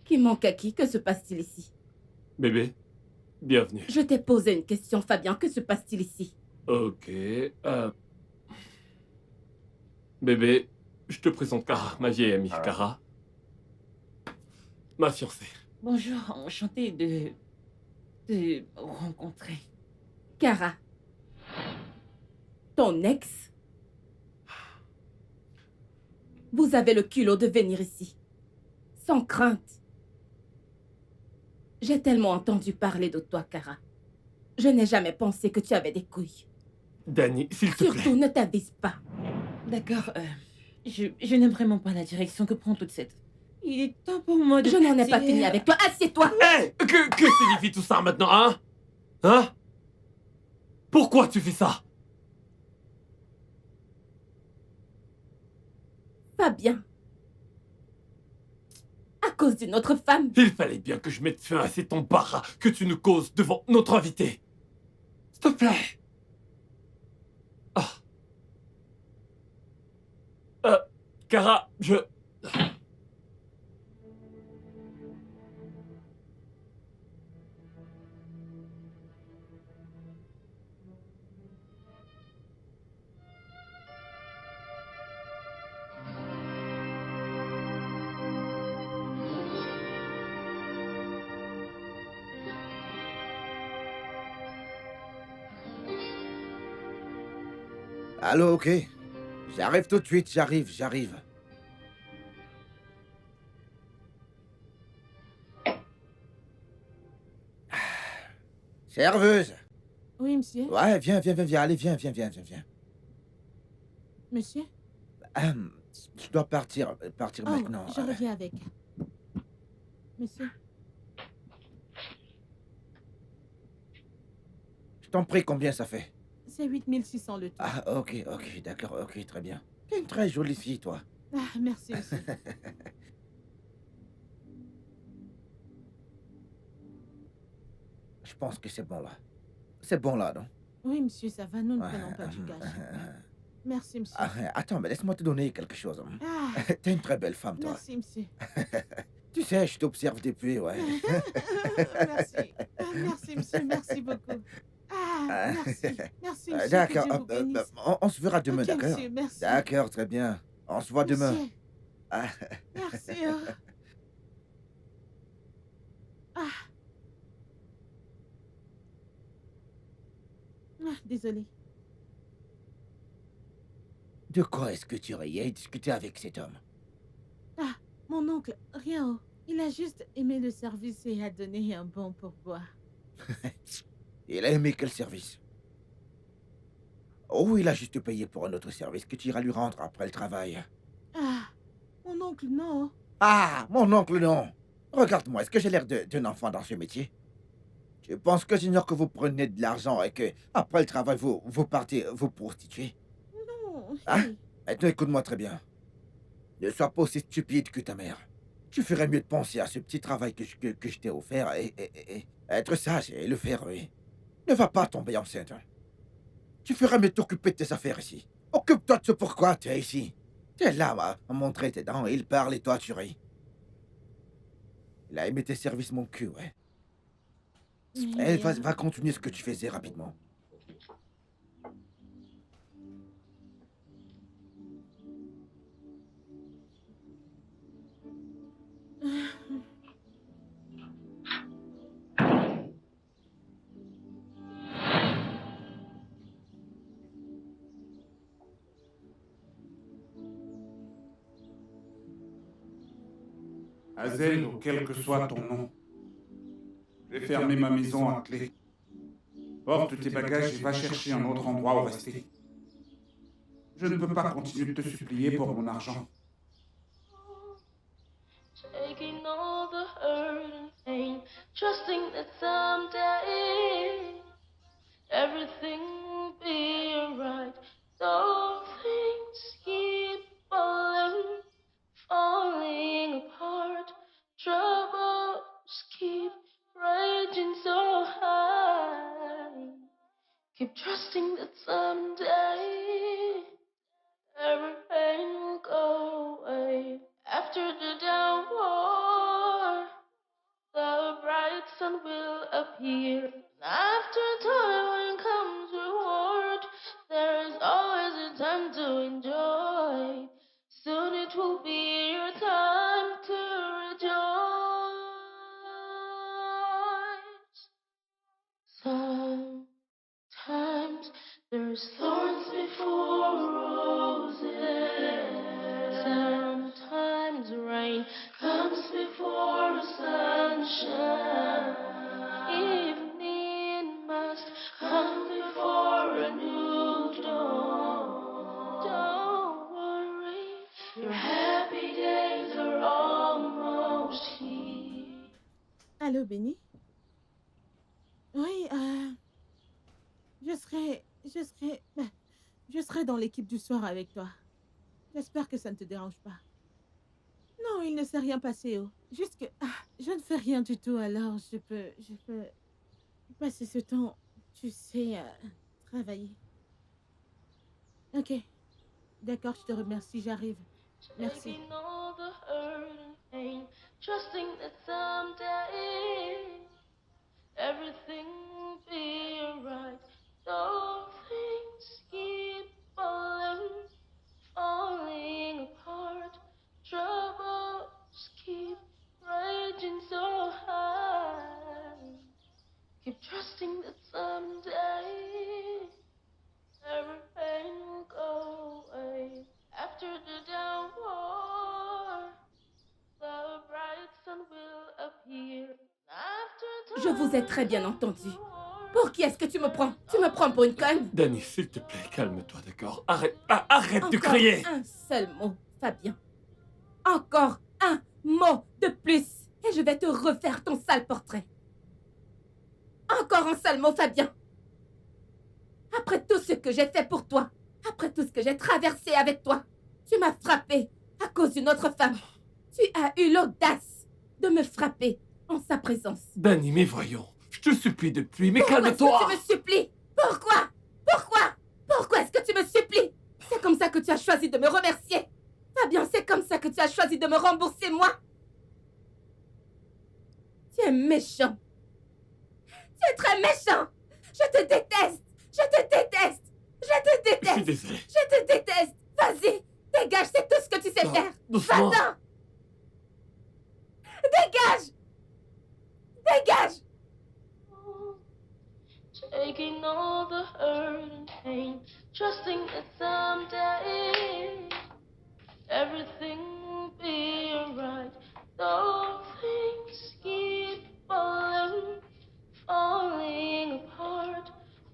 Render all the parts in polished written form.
Qui manque à qui? Que se passe-t-il ici? Bébé, bienvenue. Je t'ai posé une question, Fabien. Que se passe-t-il ici? Ok. Bébé, je te présente Cara, ma vieille amie. Cara, ma fiancée. Bonjour, enchantée de vous rencontrer. Cara, ton ex? Vous avez le culot de venir ici, sans crainte. J'ai tellement entendu parler de toi, Cara. Je n'ai jamais pensé que tu avais des couilles. Danny, s'il te plaît. Surtout, ne t'avise pas. D'accord, je n'aime vraiment pas la direction que prend toute cette... Il est temps pour moi de... Je n'en ai pas fini avec toi. Assieds-toi. Hé, que signifie tout ça maintenant, hein? Hein? Pourquoi tu fais ça? Fabien. À cause d'une autre femme. Il fallait bien que je mette fin à cet embarras que tu nous causes devant notre invité. S'il te plaît. Ah. Cara, je... Allô, ok. J'arrive tout de suite, j'arrive. Serveuse. Oui, monsieur. Ouais, viens, allez, viens. Monsieur? Je dois partir Oh, maintenant. je reviens avec. Monsieur? Je t'en prie, combien ça fait? C'est 8600 le tout. Ah, ok, d'accord, ok, très bien. T'es une très jolie fille, toi. Ah, merci, monsieur. Je pense que c'est bon là. C'est bon là, non? Oui, monsieur, ça va, nous ne Ouais, prenons pas du gage. Merci, monsieur. Attends, mais laisse-moi te donner quelque chose. Ah, T'es une très belle femme, toi. merci, monsieur. Tu sais, je t'observe depuis, ouais. Merci. Ah, merci, monsieur, merci beaucoup. Ah, merci, monsieur, que D'accord, Dieu vous bénisse. on se verra demain, Ok, d'accord? monsieur, merci. D'accord, très bien. On se voit demain. Monsieur, Ah, merci. Ah. Ah, désolée. de quoi est-ce que tu riais et discutais avec cet homme? Ah, mon oncle, rien. Il a juste aimé le service et a donné un bon pourboire. Il a aimé quel service? Oh, il a juste payé pour un autre service que tu iras lui rendre après le travail. Ah, mon oncle, non. Ah, mon oncle, non. Regarde-moi, est-ce que j'ai l'air d'un enfant dans ce métier? Tu penses que j'ignore que vous prenez de l'argent et que, après le travail, vous partez vous prostituer? Non, Hein? hey. Maintenant, écoute-moi très bien. Ne sois pas aussi stupide que ta mère. Tu ferais mieux de penser à ce petit travail que je t'ai offert et être sage et le faire, oui. Ne va pas tomber enceinte. Tu ferais mieux de t'occuper de tes affaires ici. Occupe-toi de ce pourquoi tu es ici. T'es là, à montrer tes dents, il parle et toi tu ris. Il a aimé tes services, mon cul, ouais. Eh, Oui, va continuer ce que tu faisais rapidement. Hazel, ou quel que soit ton nom, je vais fermer ma maison à clé. Porte tes bagages et va chercher un autre endroit où rester. Je ne peux pas continuer de te supplier pour mon argent. Taking all the hurt and pain, trusting that someday everything will be alright. Though things keep falling apart, troubles keep raging so high. Keep trusting that someday every pain will go away after the downpour. sun will appear. After toiling comes reward. There is always a time to enjoy. Soon it will be your time to rejoice. Sometimes there's thorns before roses. Sometimes rain comes before sunshine. Evening must come before a new dawn. Don't worry, your happy days are almost here. Allô, Benny? Oui, je serai dans l'équipe du soir avec toi. J'espère que ça ne te dérange pas. Non, il ne s'est rien passé, oh. Juste que je ne fais rien du tout, alors je peux passer ce temps, tu sais, travailler. Ok, d'accord, je te remercie, j'arrive. Merci. Taking all the hurt and pain, trusting that someday everything will be alright. Though things keep falling apart, troubles keep raging so high. Keep trusting that someday every pain will go away. After the downpour, the bright sun will appear. After Je vous ai très bien entendu. Pour qui est-ce que tu me prends? Tu me prends pour une conne? Danny, s'il te plaît, calme-toi, d'accord? Arrête de Encore crier! un seul mot, Fabien. Encore un mot de plus. Et je vais te refaire ton sale portrait. Encore un seul mot, Fabien. Après tout ce que j'ai fait pour toi, après tout ce que j'ai traversé avec toi, tu m'as frappé à cause d'une autre femme. Tu as eu l'audace de me frapper en sa présence. Danny, mais voyons, je te supplie depuis, mais Pourquoi est-ce calme-toi! que tu me supplies? Pourquoi? Pourquoi est-ce que tu me supplies? C'est comme ça que tu as choisi de me remercier. Fabien, c'est comme ça que tu as choisi de me rembourser, moi. Tu es méchant. Tu es très méchant. Je te déteste. Je te déteste. Je te Je suis déteste. désolé. Je te déteste. Vas-y, dégage, c'est tout ce que tu sais Non, faire. doucement. Va-t'en. Dégage. Dégage. taking all the hurt and pain, trusting that someday everything will be alright. Though things keep falling apart,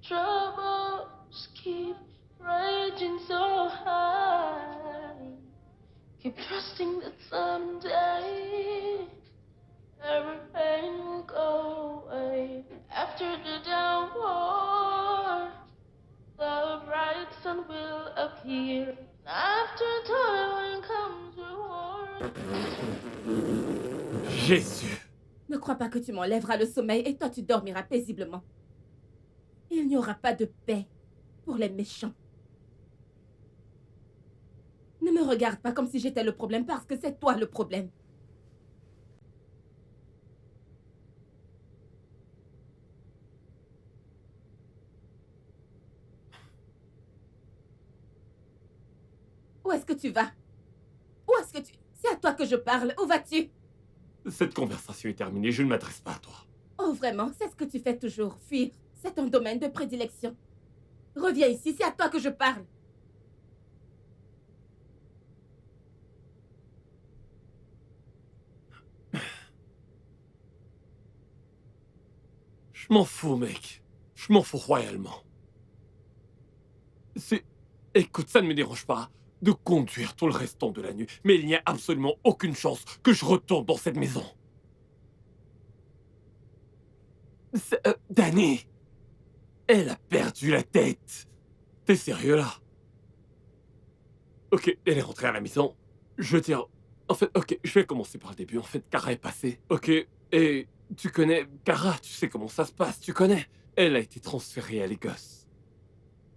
troubles keep raging so high. Keep trusting that someday every pain will go away. After the downpour, the bright sun will appear. After toiling comes reward. Jésus! Ne crois pas que tu m'enlèveras le sommeil et toi tu dormiras paisiblement. Il n'y aura pas de paix pour les méchants. Ne me regarde pas comme si j'étais le problème parce que c'est toi le problème. Où est-ce que tu vas? Où est-ce que tu... C'est à toi que je parle. Où vas-tu? Cette conversation est terminée, je ne m'adresse pas à toi. Oh, vraiment, c'est ce que tu fais toujours, fuir. C'est ton domaine de prédilection. Reviens ici, c'est à toi que je parle. Je m'en fous, mec. Je m'en fous royalement. Écoute, ça ne me dérange pas de conduire tout le restant de la nuit, mais il n'y a absolument aucune chance que je retourne dans cette maison. Danny, elle a perdu la tête. T'es sérieux là? Ok, elle est rentrée à la maison. Je veux dire, en fait, ok, je vais commencer par le début. En fait, Kara est passée. Ok, et tu connais Kara, tu sais comment ça se passe, tu connais. Elle a été transférée à Lagos.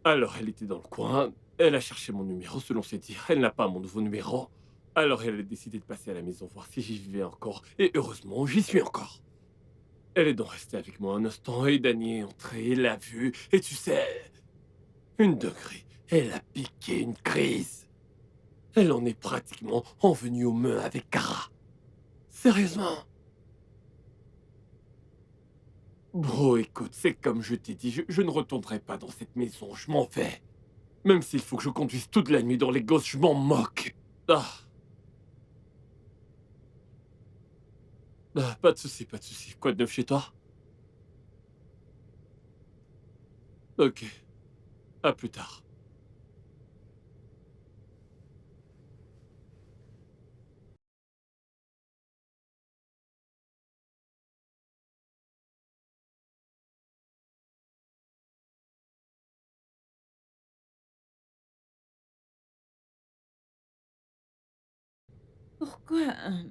Alors, elle était dans le coin. Elle a cherché mon numéro, selon ses dires. Elle n'a pas mon nouveau numéro. Alors, elle a décidé de passer à la maison voir si j'y vivais encore. Et heureusement, j'y suis encore. Elle est donc restée avec moi un instant et Danny est entré, il l'a vu, et tu sais, une degré, elle a piqué une crise. Elle en est pratiquement envenue aux mains avec Kara. Sérieusement. Bro, écoute, c'est comme je t'ai dit, je ne retournerai pas dans cette maison, je m'en vais. Même s'il faut que je conduise toute la nuit dans les gosses, je m'en moque. Ah. Pas de souci, pas de souci. Quoi de neuf chez toi? Ok, à plus tard. Pourquoi un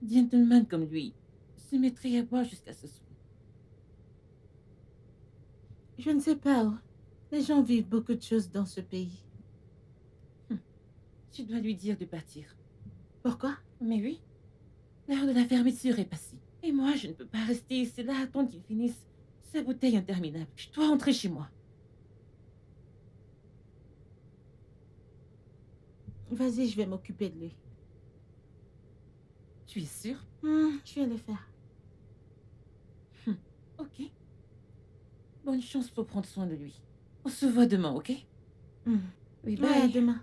gentleman comme lui se mettrait à boire jusqu'à ce soir? Je ne sais pas. Oh. Les gens vivent beaucoup de choses dans ce pays. Tu dois lui dire de partir. Pourquoi? Mais oui, l'heure de la fermeture est passée. Et moi, je ne peux pas rester ici là, attendre qu'il finisse sa bouteille interminable. Je dois rentrer chez moi. Vas-y, je vais m'occuper de lui. Tu es sûre? Je vais le faire. Ok. Bonne chance pour prendre soin de lui. On se voit demain, ok? Hmm. Oui, Ouais, à bye. demain.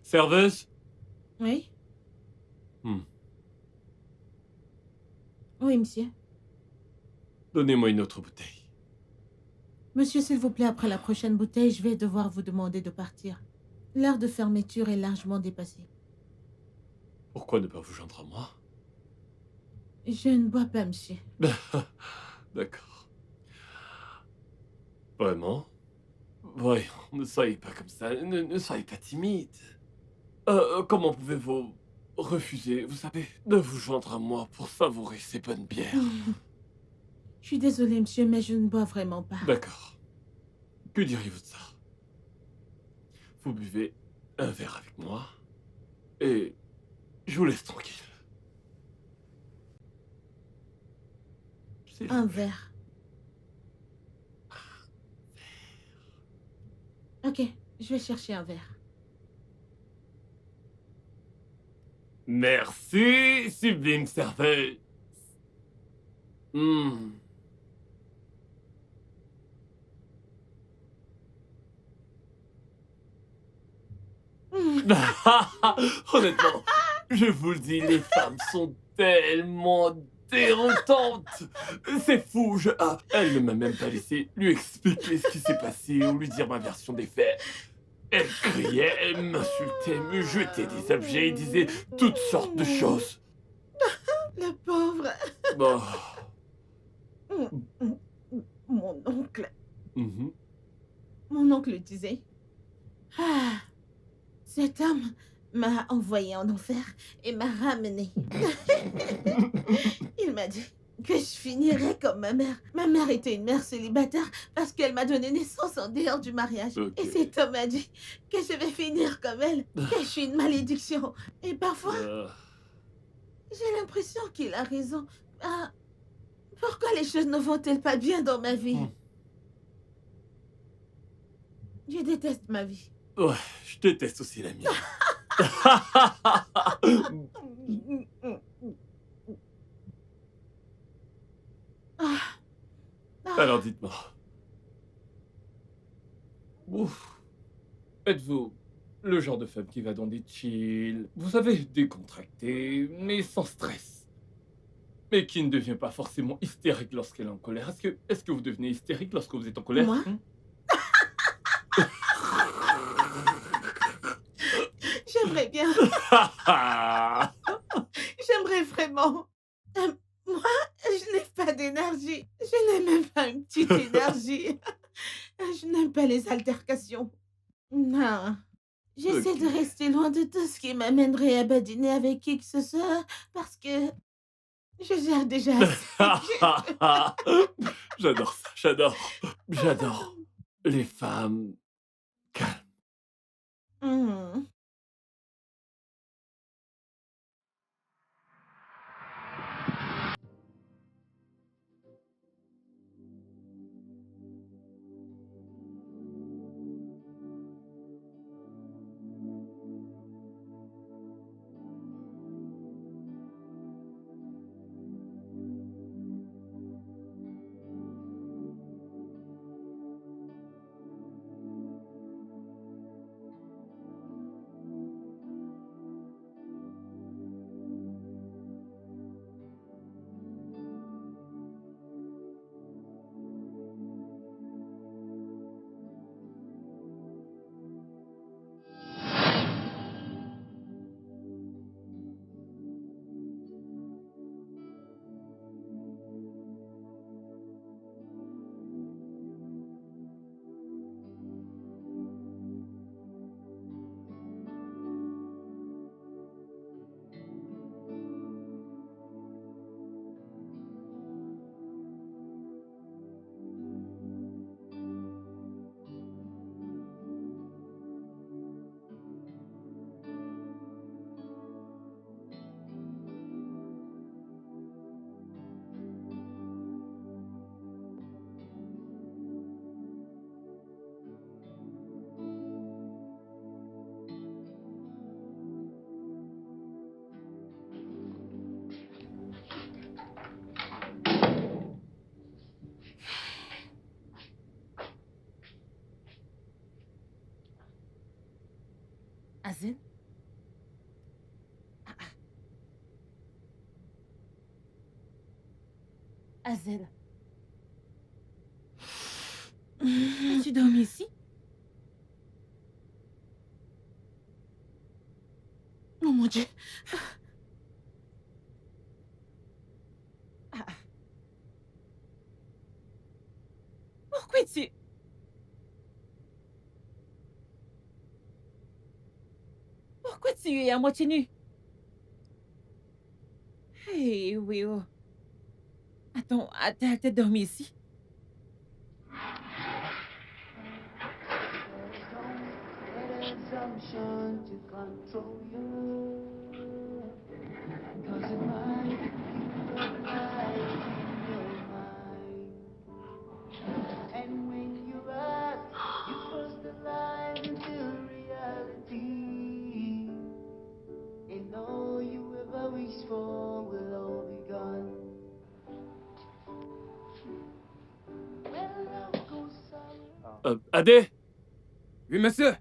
Serveuse? Oui? Hmm. Oui, monsieur. Donnez-moi une autre bouteille. Monsieur, s'il vous plaît, après la prochaine bouteille, je vais devoir vous demander de partir. L'heure de fermeture est largement dépassée. Pourquoi ne pas vous joindre à moi? Je ne bois pas, monsieur. D'accord. Vraiment? Voyons, ne soyez pas comme ça, ne soyez pas timide. Comment pouvez-vous refuser, vous savez, de vous joindre à moi pour savourer ces bonnes bières? Je suis désolée, monsieur, mais je ne bois vraiment pas. D'accord. Que diriez-vous de ça? Vous buvez un verre avec moi et je vous laisse tranquille. S'il Un vous plaît. verre. Ok, je vais chercher un verre. Merci, sublime serveuse. Hmm. Honnêtement, je vous le dis, les femmes sont tellement déroutantes. C'est fou, elle ne m'a même pas laissé lui expliquer ce qui s'est passé ou lui dire ma version des faits. Elle criait, elle m'insultait, me jetait des objets et disait toutes sortes de choses. Le pauvre. Bon. Mon oncle. Mhm. Mon oncle disait... Ah, cet homme m'a envoyé en enfer et m'a ramené. Il m'a dit que je finirais comme ma mère. Ma mère était une mère célibataire parce qu'elle m'a donné naissance en dehors du mariage. Ok. Et cet homme m'a dit que je vais finir comme elle, que je suis une malédiction. Et parfois, j'ai l'impression qu'il a raison. Ah, pourquoi les choses ne vont-elles pas bien dans ma vie? Je déteste ma vie. Ouais, je déteste aussi la mienne. Ah, ah. Alors dites-moi. Ouf. Êtes-vous le genre de femme qui va dans des chill, vous savez, décontractée, mais sans stress, mais qui ne devient pas forcément hystérique lorsqu'elle est en colère? Est-ce que vous devenez hystérique lorsque vous êtes en colère? Moi? J'aimerais bien. J'aimerais vraiment. Moi, je n'ai pas d'énergie. Je n'ai même pas une petite énergie. Je n'aime pas les altercations. Non. J'essaie de Ok. rester loin de tout ce qui m'amènerait à badiner avec qui que ce soit parce que je gère déjà assez. J'adore ça, j'adore. J'adore. Les femmes calmes. Hmm. Azel? Azel, as-tu dormi ici? Oh mon Dieu. Pourquoi tu... Pourquoi tu es à moitié nu? Hey, Will. Attends, t'as dormi ici? Assumption to control you. 'Cause it might be right in your mind. And when you rise, you cross the line into reality. And all you ever wish for will all be gone. When love goes sour. Adé, Oui, monsieur.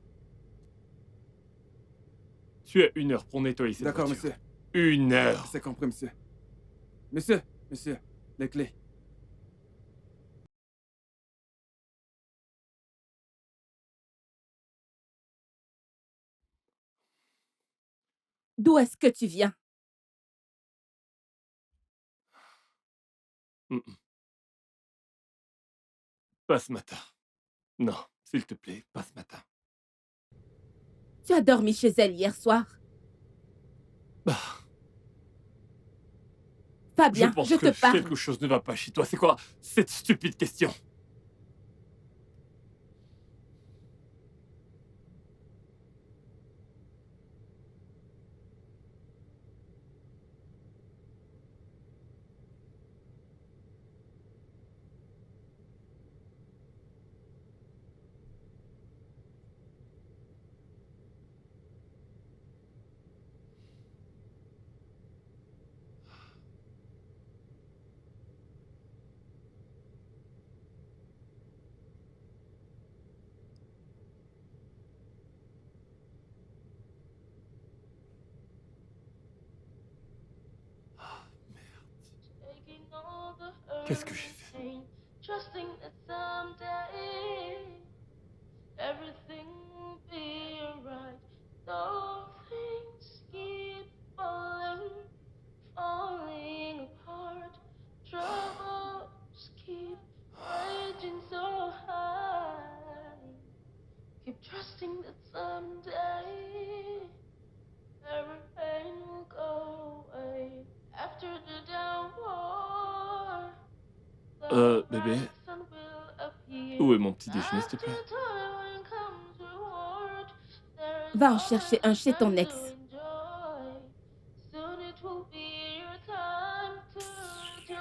tu as 1 heure pour nettoyer cette D'accord, voiture. monsieur. 1 heure. C'est compris, monsieur. Monsieur, les clés. D'où est-ce que tu viens? Pas ce matin. Non, s'il te plaît, pas ce matin. Tu as dormi chez elle hier soir? Bah, je Fabien, pense je que te parle. quelque chose ne va pas chez toi. C'est quoi cette stupide question? Taking all the hurt Qu'est-ce que j'ai and fait? pain, trusting that someday everything will be alright. Though things keep falling apart, troubles keep raging so high. Keep trusting that someday every pain will go away. After the downpour, the Bébé, bright sun will où appear. est mon petit déjeuner, s'il te After plaît? toil comes reward. There is Va en chercher always un a chez time ton to ex. enjoy. Soon it will be your time to rejoice.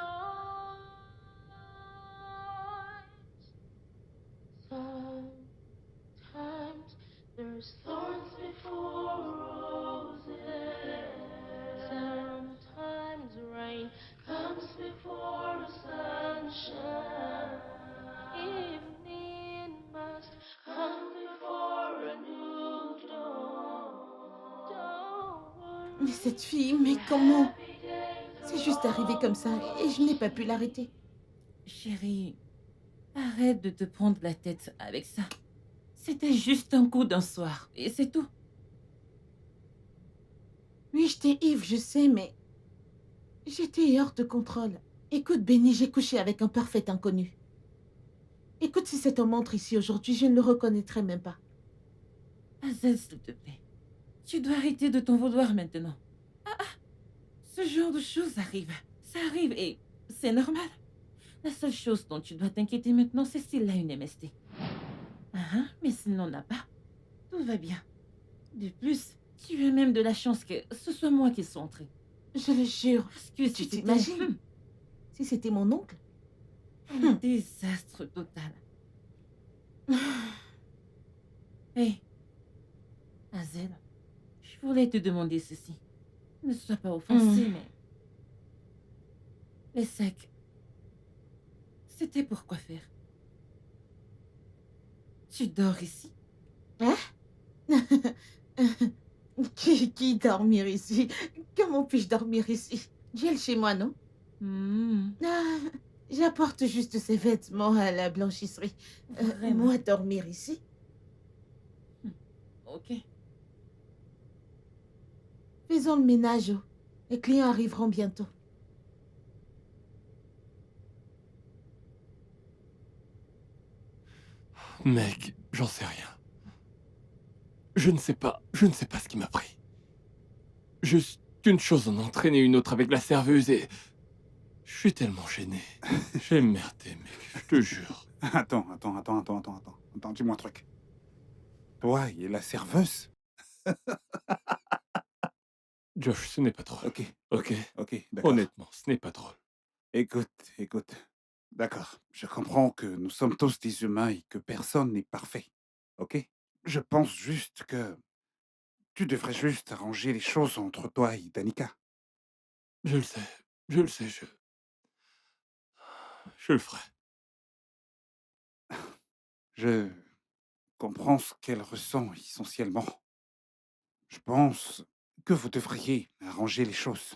Sometimes there's thorns before roses. Sometimes rain comes before sunshine. Evening must come before a new dawn. Don't Mais worry, cette fille, mais comment? happy days C'est are juste arrivé comme ça et je n'ai pas pu always. l'arrêter. Chérie, arrête de te prendre la tête avec ça. C'était juste un coup d'un soir, et c'est tout. Oui, j'étais ivre, je sais, mais j'étais hors de contrôle. Écoute, Benny, j'ai couché avec un parfait inconnu. Écoute, si cet homme montre ici aujourd'hui, je ne le reconnaîtrais même pas. Hazel, s'il te plaît. Tu dois arrêter de t'en vouloir maintenant. Ce genre de choses arrive. Ça arrive et c'est normal. La seule chose dont tu dois t'inquiéter maintenant, c'est s'il a une MST. Mais s'il n'en a pas, tout va bien. De plus, tu as même de la chance que ce soit moi qui sois entrée. Je le jure. Parce que Tu si c'était... t'imagines? Si c'était mon oncle? Un désastre total. Hé, Hazel, je voulais te demander ceci. Ne sois pas offensée, mais... Les sacs, c'était pour quoi faire? Tu dors ici? Qui dormir ici? Comment puis-je dormir ici? J'ai le chez moi, non? Ah, j'apporte juste ces vêtements à la blanchisserie. Vraiment? Moi, dormir ici? Ok. Faisons le ménage. Oh. Les clients arriveront bientôt. Mec, j'en sais rien. Je ne sais pas ce qui m'a pris. Juste qu'une chose en a entraîné une autre avec la serveuse et... Je suis tellement gêné. J'ai merdé, mec, je te jure. Attends, dis-moi un truc. Toi et la serveuse? Josh, ce n'est pas drôle. Ok, Ok? d'accord. Honnêtement, ce n'est pas drôle. Écoute. D'accord, je comprends que nous sommes tous des humains et que personne n'est parfait. Ok? Je pense juste que tu devrais juste arranger les choses entre toi et Danica. Je le sais, je le ferai. Je comprends ce qu'elle ressent essentiellement. Je pense que vous devriez arranger les choses.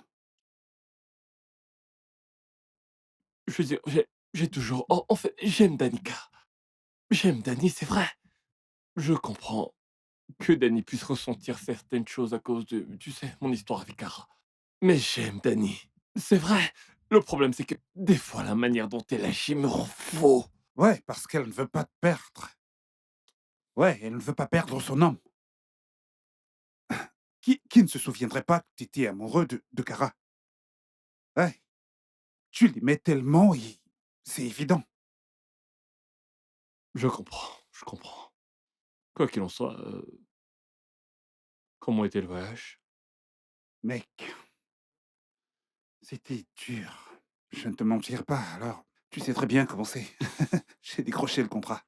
Je veux dire, j'ai toujours... En fait, j'aime Danica. J'aime Dani, c'est vrai. Je comprends que Dani puisse ressentir certaines choses à cause de, tu sais, mon histoire avec Kara. Mais j'aime Dani. C'est vrai. Le problème, c'est que des fois, la manière dont elle agit me rend fou. Ouais, parce qu'elle ne veut pas te perdre. Ouais, elle ne veut pas perdre son homme. Qui ne se souviendrait pas que tu étais amoureux de Kara? Ouais, tu l'aimais tellement et c'est évident. Je comprends. Quoi qu'il en soit, comment était le voyage? Mec, c'était dur. Je ne te mentirai pas, alors tu sais très bien comment c'est. J'ai décroché le contrat.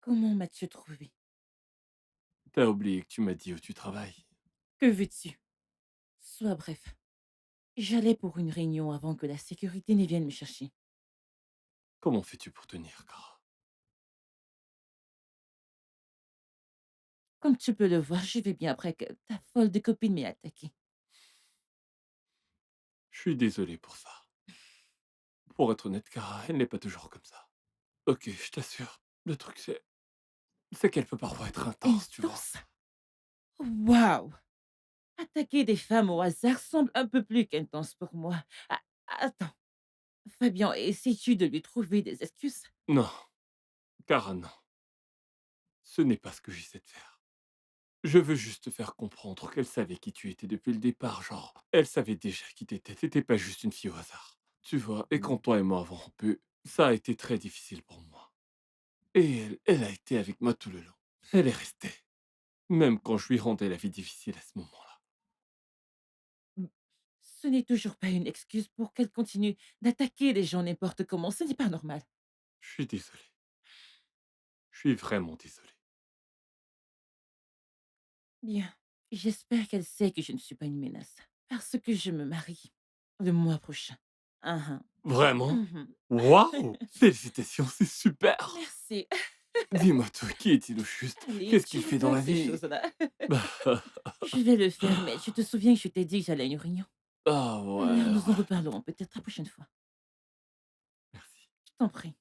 Comment m'as-tu trouvé? T'as oublié que tu m'as dit où tu travailles. Que veux-tu? Sois bref. J'allais pour une réunion avant que la sécurité ne vienne me chercher. Comment fais-tu pour tenir, Kara? Comme tu peux le voir, je vais bien après que ta folle de copine m'ait attaqué. Je suis désolé pour ça. Pour être honnête, Kara, elle n'est pas toujours comme ça. Ok, je t'assure. Le truc, c'est qu'elle peut parfois être intense, tu vois. Intense? Waouh! Attaquer des femmes au hasard semble un peu plus qu'intense pour moi. Attends, Fabien, essaies-tu de lui trouver des excuses? Non, Cara, non. Ce n'est pas ce que j'essaie de faire. Je veux juste te faire comprendre qu'elle savait qui tu étais depuis le départ, genre, elle savait déjà qui t'étais, t'étais pas juste une fille au hasard. Tu vois, et quand toi et moi avons rompu, ça a été très difficile pour moi. Et elle a été avec moi tout le long. Elle est restée, même quand je lui rendais la vie difficile à ce moment-là. Mmh, ce n'est toujours pas une excuse pour qu'elle continue d'attaquer les gens n'importe comment, ce n'est pas normal. Je suis désolé. Je suis vraiment désolé. Bien, j'espère qu'elle sait que je ne suis pas une menace, parce que je me marie le mois prochain. Mmh mh. Vraiment? Mmh. Waouh! Félicitations, c'est super! Merci. Dis-moi tout, qui est-il au juste? Allez, Qu'est-ce tu qu'il veux fait dans faire la ces vie? choses-là? Bah, Je vais le faire, mais tu te souviens que je t'ai dit que j'allais à une réunion? ah Alors ouais, nous en ouais, reparlerons peut-être la prochaine fois. merci. Je t'en prie.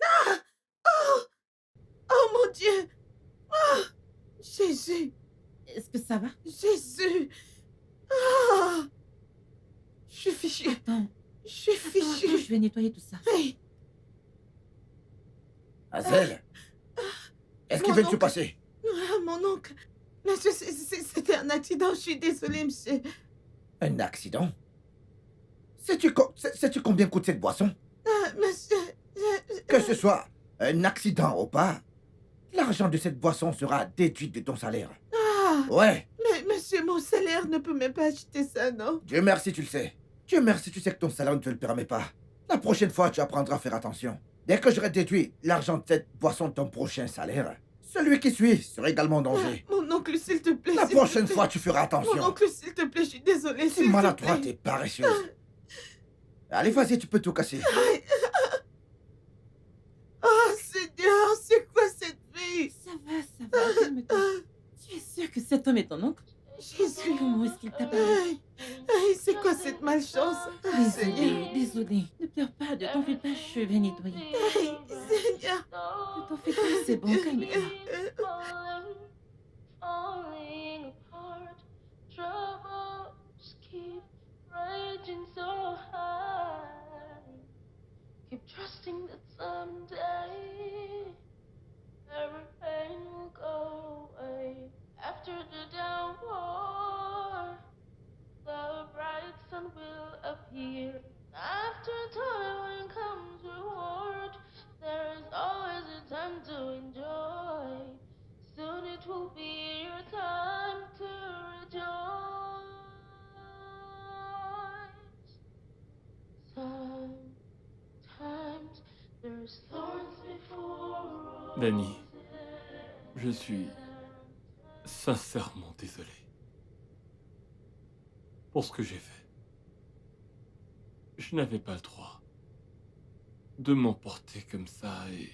Oh! Oh mon Dieu! Oh! Jésus! Est-ce que ça va? Jésus! Ah! Je suis fichue. Attends, Je suis attends, fichue. je vais nettoyer tout ça. Hey! Hazel, qu'est-ce qui Mon vient de se oncle. passer? Ah, mon oncle. Mais c'était un accident. Je suis désolée, monsieur. Un accident? Sais-tu combien coûte cette boisson? Ah, monsieur. Que ce soit un accident ou pas, l'argent de cette boisson sera déduit de ton salaire. Ah! Ouais, Mais monsieur, mon salaire ne peut même pas acheter ça, non? Dieu merci, tu le sais. Dieu merci, tu sais que ton salaire ne te le permet pas. La prochaine fois, tu apprendras à faire attention. Dès que j'aurai déduit l'argent de cette boisson de ton prochain salaire, celui qui suit sera également en danger. Mon oncle, s'il te plaît. La s'il te prochaine plaît. fois, tu feras Mon attention. oncle, s'il te plaît, je suis désolée. C'est s'il te maladroite plaît. et paresseuse. Allez, vas-y, tu peux tout casser. Oh, Seigneur, c'est quoi cette fille? Ça va, calme-toi. Tu es sûr que cet homme est ton oncle? Jésus. Comment est-ce qu'il t'a parlé? Aïe, aïe, c'est quoi cette malchance? Ah, Seigneur. Désolée. Ne pleure pas, ne t'en fais pas, je vais nettoyer. Aïe, Seigneur. Ne t'en fais pas, c'est bon, calme-toi. Falling apart, troubles keep raging so high. Keep trusting that someday every pain will go away. After the downpour, the bright sun will appear. After toil comes reward. There is always a time to enjoy. Soon it will be your time to rejoice. Sometimes there's thorns before Danny, roses. je suis sincèrement désolé pour ce que j'ai fait. Je n'avais pas le droit de m'emporter comme ça et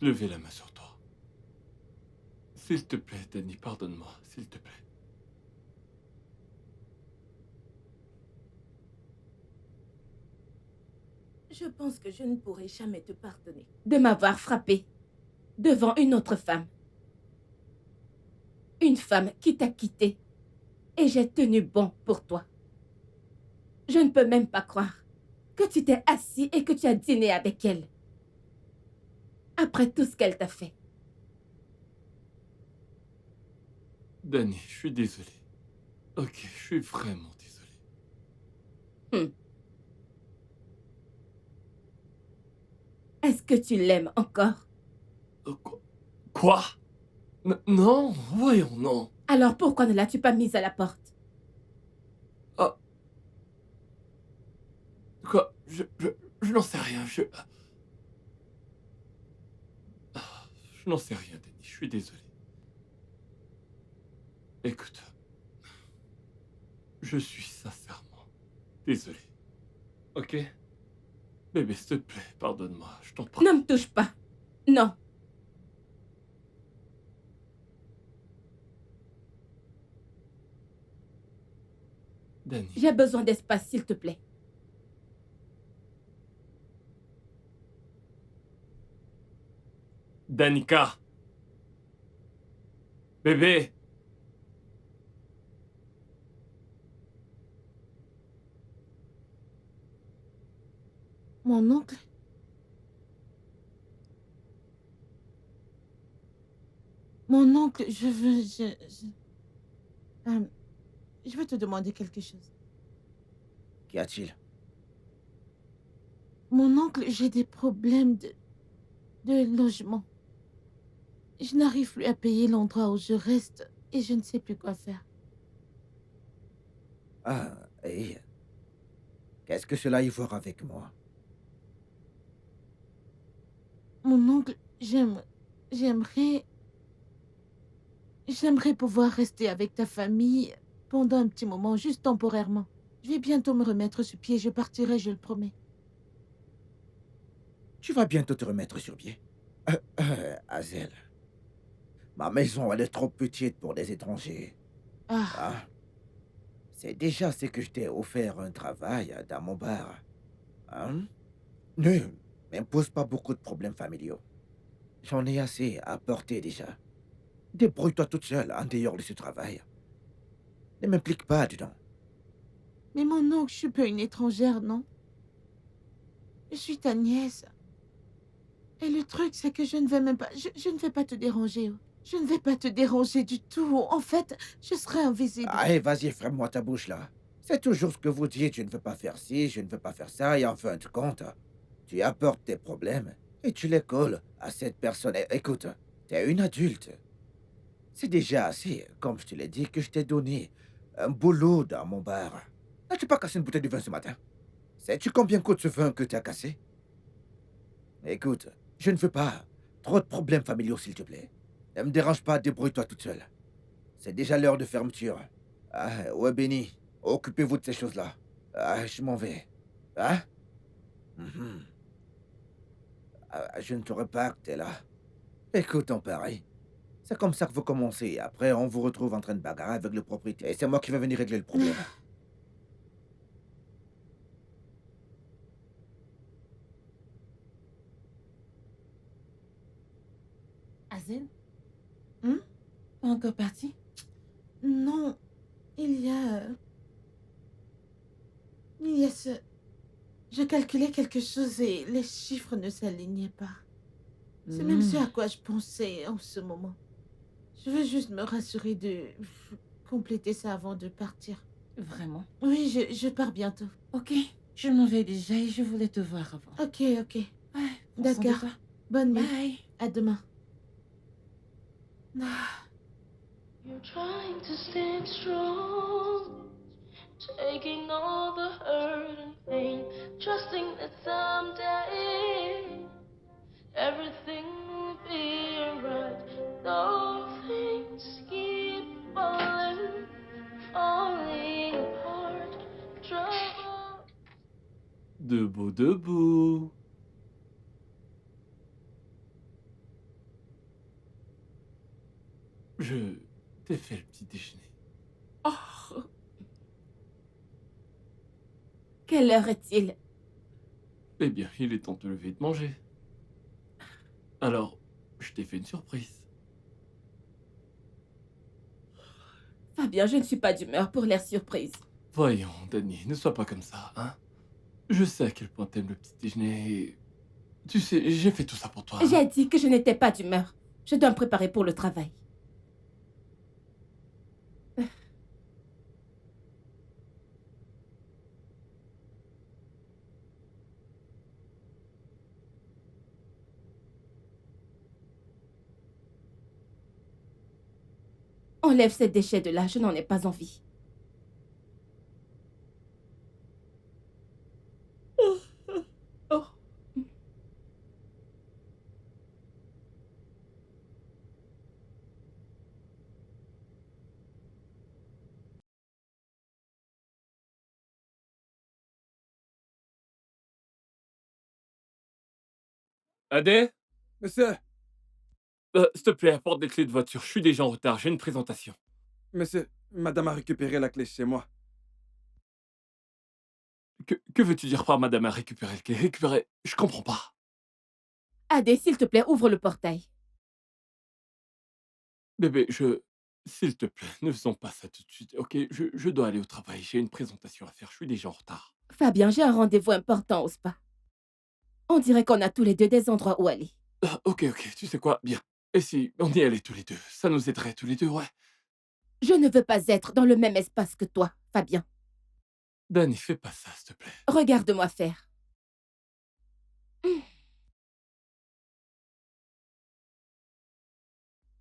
lever la main sur toi. S'il te plaît, Danny, pardonne-moi, s'il te plaît. Je pense que je ne pourrai jamais te pardonner de m'avoir frappé devant une autre femme. Une femme qui t'a quitté. Et j'ai tenu bon pour toi. Je ne peux même pas croire que tu t'es assis et que tu as dîné avec elle. Après tout ce qu'elle t'a fait. Danny, je suis désolé. Ok, je suis vraiment désolé. Est-ce que tu l'aimes encore? Quoi? Non, voyons, non. Alors pourquoi ne l'as-tu pas mise à la porte? Quoi? Je n'en sais rien, je n'en sais rien, Danny, je suis désolé. Écoute, je suis sincèrement désolé. Ok? Bébé, s'il te plaît, pardonne-moi, je t'en prie. Ne me touche pas. Non. Danny. J'ai besoin d'espace, s'il te plaît. Danica. Bébé. Mon oncle? Mon oncle, euh, je veux te demander quelque chose. Qu'y a-t-il? Mon oncle, j'ai des problèmes de logement. Je n'arrive plus à payer l'endroit où je reste et je ne sais plus quoi faire. Ah, et qu'est-ce que cela a à voir avec moi? Mon oncle, j'aimerais pouvoir rester avec ta famille pendant un petit moment, juste temporairement. Je vais bientôt me remettre sur pied, je partirai, je le promets. Tu vas bientôt te remettre sur pied. Hazel, ma maison, elle est trop petite pour des étrangers. Ah, Hein? C'est déjà ce que je t'ai offert un travail dans mon bar. Hein? Ne m'impose pas beaucoup de problèmes familiaux. J'en ai assez à porter déjà. Débrouille-toi toute seule en dehors de ce travail. Ne m'implique pas dedans. mais mon oncle, je suis pas une étrangère, non? Je suis ta nièce. Et le truc, c'est que je ne vais même pas... Je ne vais pas te déranger. Oh. Je ne vais pas te déranger du tout. En fait, je serai invisible. Allez, vas-y, ferme-moi ta bouche là. C'est toujours ce que vous dites, je ne veux pas faire ci, je ne veux pas faire ça, et en fin de compte, tu apportes tes problèmes et tu les colles à cette personne. Écoute, t'es une adulte. C'est déjà assez, comme je te l'ai dit, que je t'ai donné un boulot dans mon bar. N'as-tu pas cassé une bouteille de vin ce matin? Sais-tu combien coûte ce vin que tu as cassé? Écoute, je ne veux pas trop de problèmes familiaux, s'il te plaît. Ne me dérange pas, débrouille-toi toute seule. C'est déjà l'heure de fermeture. Ah, ouais, Benny, occupez-vous de ces choses-là. Ah, je m'en vais. Hein? Mhm. Ah, je ne saurais pas que t'es là. Écoute, en pareil. C'est comme ça que vous commencez. Après, on vous retrouve en train de bagarrer avec le propriétaire. Et c'est moi qui vais venir régler le problème. Hazel, Hum? pas encore parti? Non, il y a... Il y a ce... Je calculais quelque chose et les chiffres ne s'alignaient pas. C'est même ce à quoi je pensais en ce moment. Je veux juste me rassurer de compléter ça avant de partir. Vraiment? Oui, je pars bientôt. Ok, je m'en vais déjà et je voulais te voir avant. Ok, ok. Ouais, prends soin de D'accord. toi. Bonne nuit. Bye. À demain. You're trying to stand strong, taking all the hurt and pain, trusting that someday everything will be alright. Though things keep falling apart, trouble. Debout, debout. Je t'ai fait le petit déjeuner. Oh, quelle heure est-il? Eh bien, il est temps de te lever et de manger. Alors, je t'ai fait une surprise. Fabien, je ne suis pas d'humeur pour l'air surprise. Voyons, Danny, ne sois pas comme ça, hein. Je sais à quel point t'aimes le petit déjeuner et... Tu sais, j'ai fait tout ça pour toi. J'ai dit que je n'étais pas d'humeur. Je dois me préparer pour le travail. Enlève ces déchets de là, je n'en ai pas envie. Oh. Adé, Monsieur, s'il te plaît, apporte des clés de voiture. Je suis déjà en retard, j'ai une présentation. monsieur, madame a récupéré la clé chez moi. Que veux-tu dire par madame a récupéré le clé? Récupérer? Je comprends pas. Adé, s'il te plaît, ouvre le portail. Bébé, s'il te plaît, ne faisons pas ça tout de suite, ok? Je dois aller au travail, j'ai une présentation à faire, je suis déjà en retard. Fabien, j'ai un rendez-vous important au spa. On dirait qu'on a tous les deux des endroits où aller. Ah, ok, tu sais quoi? Bien. Et si on y allait tous les deux? Ça nous aiderait tous les deux, ouais. Je ne veux pas être dans le même espace que toi, Fabien. Danny, fais pas ça, s'il te plaît. Regarde-moi faire.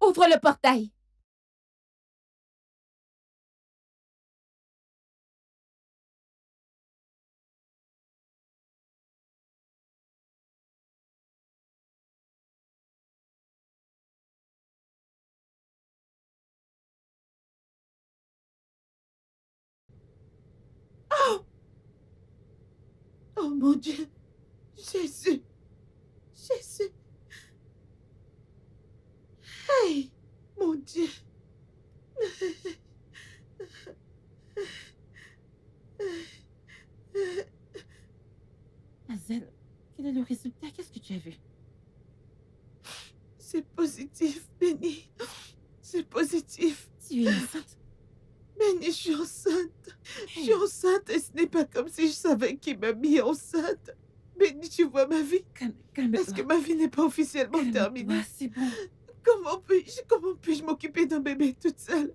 Ouvre le portail. Oh mon Dieu. Jésus. Jésus. Hey, mon Dieu. Hazel, quel est le résultat? Qu'est-ce que tu as vu? C'est positif, Benny. C'est positif. Tu es enceinte? Benny, je suis enceinte. Je suis enceinte et ce n'est pas comme si je savais qui m'a mis enceinte. Benny, tu vois ma vie? Calme-toi. Est-ce que ma vie n'est pas officiellement terminée? Calme-toi, c'est bon. Comment puis-je m'occuper d'un bébé toute seule?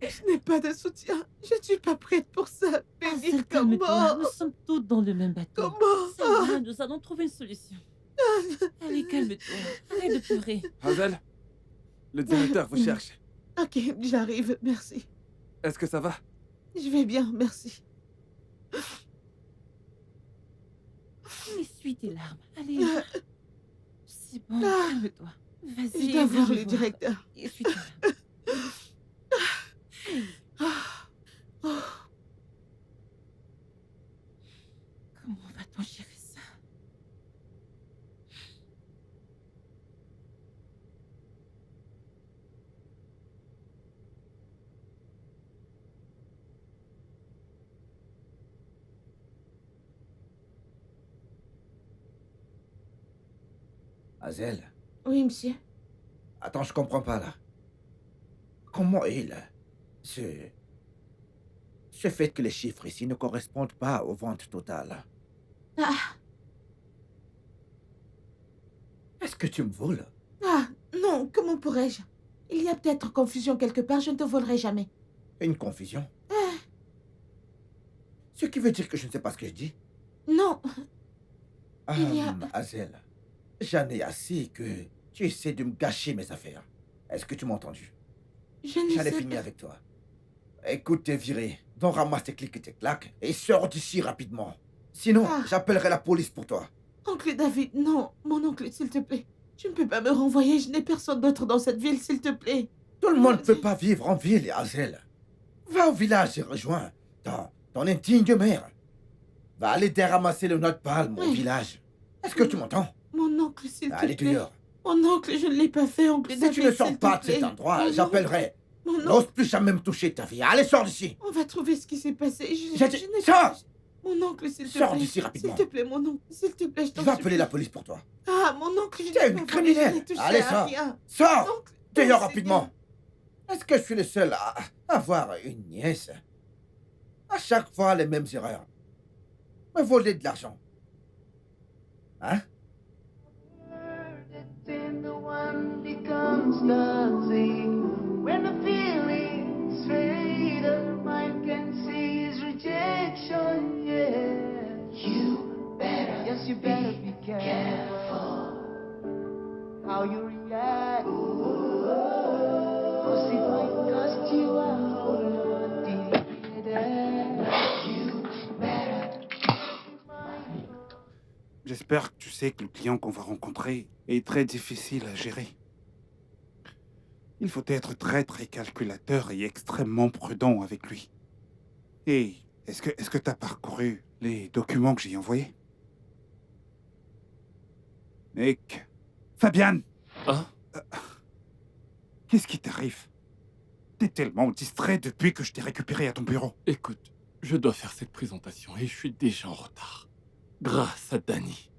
Je n'ai pas de soutien. Je ne suis pas prête pour ça. Benny, Hazel, calme-toi. comment? Nous sommes tous dans le même bateau. Comment? Ça va, nous allons trouver une solution. Allez, calme-toi. Arrête de pleurer. Hazel, le directeur vous cherche. Ok, j'arrive, merci. Est-ce que ça va? Je vais bien, merci. Essuie tes larmes. Allez. C'est bon, Ah. calme-toi. Vas-y. Je dois voir viens le me directeur. Essuie tes larmes. Hey, Ah. Oh. comment va-t-on gérer ça? Hazel, Oui, monsieur. attends, je comprends pas là. Comment ce... ce fait que les chiffres ici ne correspondent pas aux ventes totales. Ah, Est-ce que tu me voles? ah, non, comment pourrais-je? Il y a peut-être confusion quelque part, je ne te volerai jamais. Une confusion? Ce qui veut dire que je ne sais pas ce que je dis? Non, Il y a- Hazel, j'en ai assez que tu essaies de me gâcher mes affaires. Est-ce que tu m'as entendu? je ne J'allais sais finir pas. avec toi. Écoute, t'es viré. Donc ramasse tes clics et tes claques et sors d'ici rapidement. Sinon, Ah. j'appellerai la police pour toi. Oncle David, non, mon oncle, s'il te plaît. Tu ne peux pas me renvoyer, je n'ai personne d'autre dans cette ville, s'il te plaît. Tout le monde ne peut pas vivre en ville, Hazel. Va au village et rejoins ton indigne mère. Va aller déramasser le napalm au Oui. village. Est-ce que tu m'entends? Mon oncle, s'il te Allez plaît. dehors. Mon oncle, je ne l'ai pas fait, oncle Si David, tu ne sors s'il te pas de cet plaît. endroit, Mon j'appellerai. Mon oncle, N'ose plus jamais me toucher de ta vie. Allez, sors d'ici. on va trouver ce qui s'est passé. J'ai dit, n'ai sors. pas... Mon oncle, s'il te plaît. Sors d'ici rapidement. S'il te plaît, mon oncle, s'il te plaît, je Je t'en vais supplie. appeler la police pour toi. Ah, mon oncle, je T'es n'ai une pas volé, je criminelle. n'ai touché Allez, à sors. rien. Sors. Oncle, Dehors oh, rapidement. Est-ce que je suis le seul à avoir une nièce? À chaque fois, les mêmes erreurs. Me voler de l'argent. Hein? Then the one becomes toxic. When the feelings fade, the mind can see his rejection. Yeah, you better. Yes, you better be careful how you react. 'Cause it might cost you a whole lot. You better. J'espère que tu sais que le client qu'on va rencontrer est très difficile à gérer. Il faut être très calculateur et extrêmement prudent avec lui. Et est-ce que tu as parcouru les documents que j'ai envoyés? Nick, Fabienne, Hein? qu'est-ce qui t'arrive? T'es tellement distrait depuis que je t'ai récupéré à ton bureau. Écoute, je dois faire cette présentation et je suis déjà en retard. Grâce à Dani.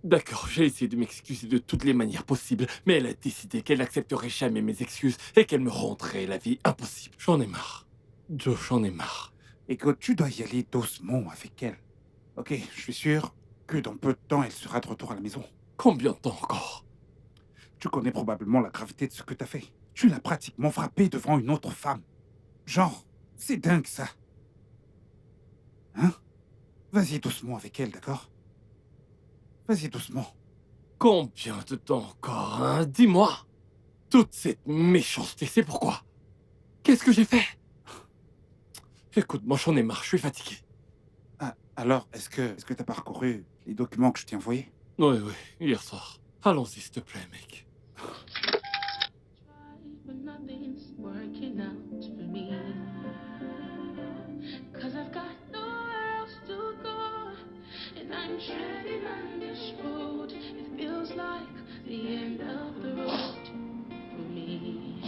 D'accord, j'ai essayé de m'excuser de toutes les manières possibles, mais elle a décidé qu'elle n'accepterait jamais mes excuses et qu'elle me rendrait la vie impossible. J'en ai marre. Joe, j'en ai marre. Écoute, tu dois y aller doucement avec elle. Ok, je suis sûr que dans peu de temps, elle sera de retour à la maison. Combien de temps encore? Tu connais probablement la gravité de ce que t'as fait. Tu l'as pratiquement frappée devant une autre femme. Genre, c'est dingue ça. Hein? Vas-y doucement avec elle, d'accord? Vas-y doucement. Combien de temps encore, hein? Dis-moi. Toute cette méchanceté, c'est pourquoi? Qu'est-ce que j'ai fait? Écoute-moi, j'en ai marre, je suis fatigué. Ah, alors, est-ce que t'as parcouru les documents que je t'ai envoyés? Oui, hier soir. Allons-y, s'il te plaît, mec. But nothing's working out for me. 'Cause I've got nowhere else to go. And I'm treading on this road. It feels like the end of the road for me.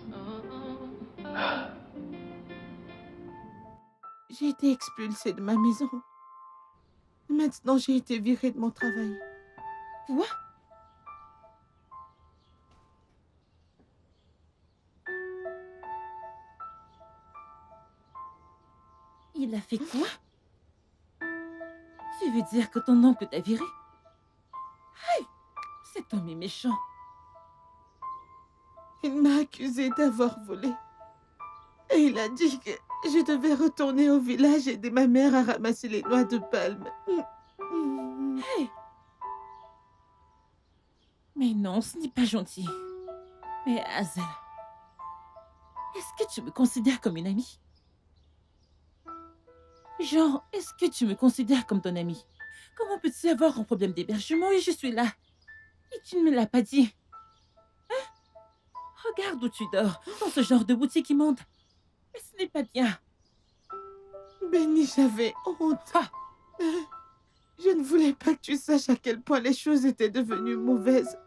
Oh. J'ai été expulsée de ma maison. Maintenant, j'ai été virée de mon travail. Quoi? Il a fait quoi? Tu veux dire que ton oncle t'a viré? Hey! Cet homme est méchant. Il m'a accusée d'avoir volé. Et il a dit que je devais retourner au village et aider ma mère à ramasser les noix de palme. Hey! Mais non, ce n'est pas gentil. Mais Hazel, est-ce que tu me considères comme une amie? Genre, est-ce que tu me considères comme ton amie? Comment peux-tu avoir un problème d'hébergement et je suis là? Et tu ne me l'as pas dit. Hein? Regarde où tu dors, dans ce genre de boutique immonde. Mais ce n'est pas bien. Benny, j'avais honte. Ah! Je ne voulais pas que tu saches à quel point les choses étaient devenues mauvaises.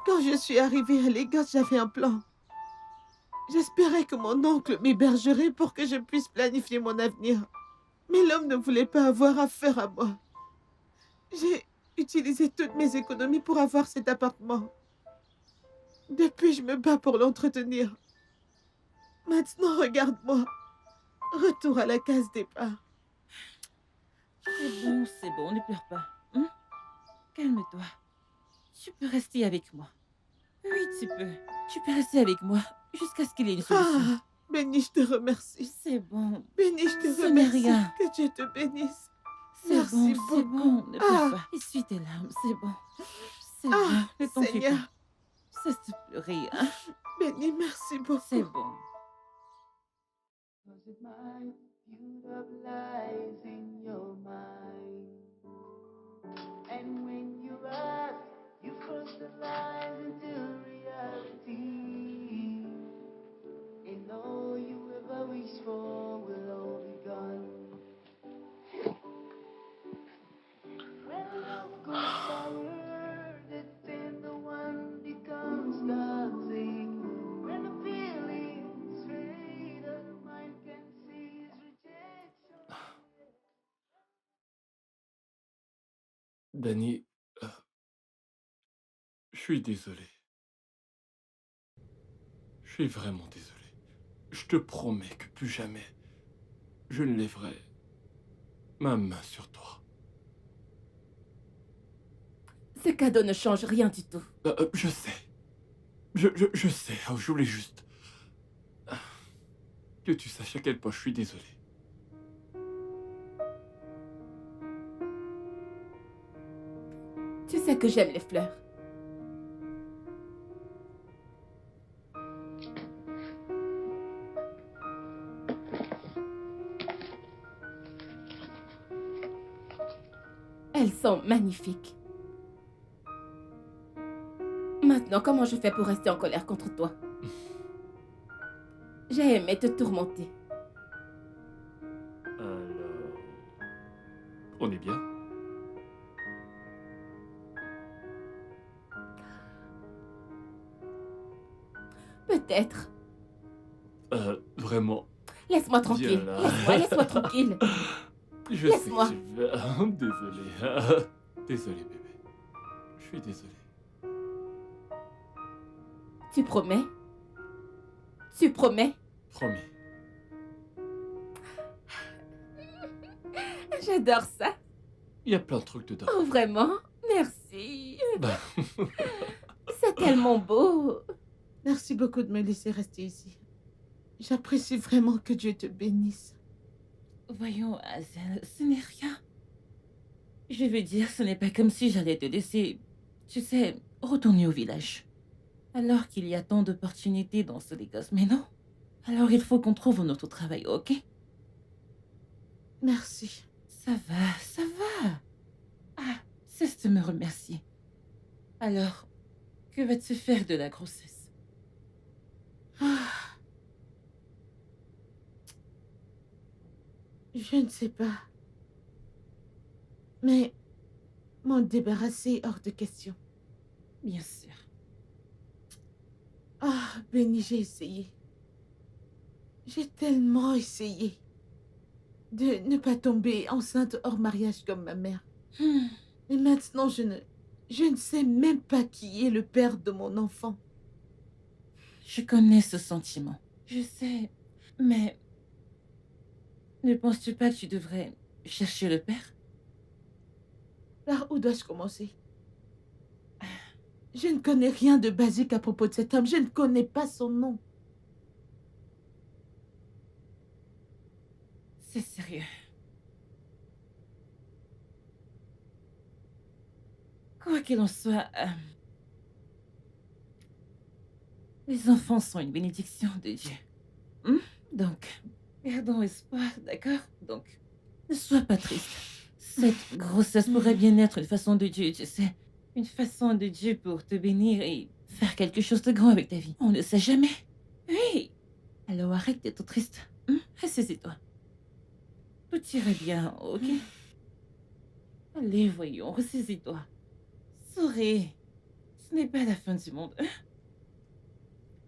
Quand je suis arrivée à Lagos, j'avais un plan. J'espérais que mon oncle m'hébergerait pour que je puisse planifier mon avenir. Mais l'homme ne voulait pas avoir affaire à moi. J'ai utilisé toutes mes économies pour avoir cet appartement. Depuis, je me bats pour l'entretenir. Maintenant, regarde-moi. Retour à la case départ. C'est bon, ne pleure pas. Hein? Calme-toi. Tu peux rester avec moi. Oui, tu peux. Tu peux rester avec moi jusqu'à ce qu'il y ait une solution. Ah, Benny, je te remercie. C'est bon. Benny, je te Ce n'est remercie. rien. Que Dieu te bénisse. C'est Merci bon, beaucoup. c'est bon. Ne pleure Ah. pas. Essuie tes larmes, c'est bon. C'est Ah, bon, ne t'en fais Seigneur. pas. Cesse de pleurer, hein? Benny, merci beaucoup. C'est bon. Was it my viewed up lies in your mind? And when you ask, you cross the lines into reality. And all you ever wish for will all be gone. When love goes sour, that's when the one becomes toxic. When the feelings fade, the mind can seize rejection. Dani, je suis désolé. Je suis vraiment désolé. Je te promets que plus jamais, je ne lèverai ma main sur toi. Ce cadeau ne change rien du tout. Je sais. Je sais. Oh, je voulais juste que tu saches à quel point je suis désolé. Tu sais que j'aime les fleurs. Elles sont magnifiques. Maintenant, comment je fais pour rester en colère contre toi? J'ai aimé te tourmenter. Alors, on est bien? Peut-être. Vraiment? Laisse-moi tranquille. Viens là. Laisse-moi tranquille. Je sais Laisse-moi. que tu veux... Désolé. Désolé, bébé. Je suis désolé. Tu promets? Tu promets? Promis. J'adore ça. Il y a plein de trucs dedans. Oh, vraiment? Merci. Bah, C'est tellement beau. Merci beaucoup de me laisser rester ici. J'apprécie vraiment que Dieu te bénisse. Voyons, Hazel, ce n'est rien. Je veux dire, ce n'est pas comme si j'allais te laisser, tu sais, retourner au village. Alors qu'il y a tant d'opportunités dans ce Lagos, mais non. Alors il faut qu'on trouve un autre travail, ok? Merci. Ça va, ça va. Ah, cesse de me remercier. Alors, que vas-tu faire de la grossesse? Ah. Je ne sais pas. Mais m'en débarrasser hors de question. Bien sûr. Ah, Benny, j'ai essayé. J'ai tellement essayé de ne pas tomber enceinte hors mariage comme ma mère. Et maintenant, je ne sais même pas qui est le père de mon enfant. Je connais ce sentiment. Je sais, mais ne penses-tu pas que tu devrais chercher le père? Par où dois-je commencer? Je ne connais rien de basique à propos de cet homme. Je ne connais pas son nom. C'est sérieux. Quoi qu'il en soit, les enfants sont une bénédiction de Dieu. Donc, perdons espoir, d'accord? Donc, ne sois pas triste. Cette grossesse pourrait bien être une façon de Dieu, tu sais. Une façon de Dieu pour te bénir et faire quelque chose de grand avec ta vie. On ne sait jamais. Oui. Alors arrête d'être triste. Ressaisis-toi. Tout ira bien, ok? Allez, voyons, ressaisis-toi. Souris. Ce n'est pas la fin du monde.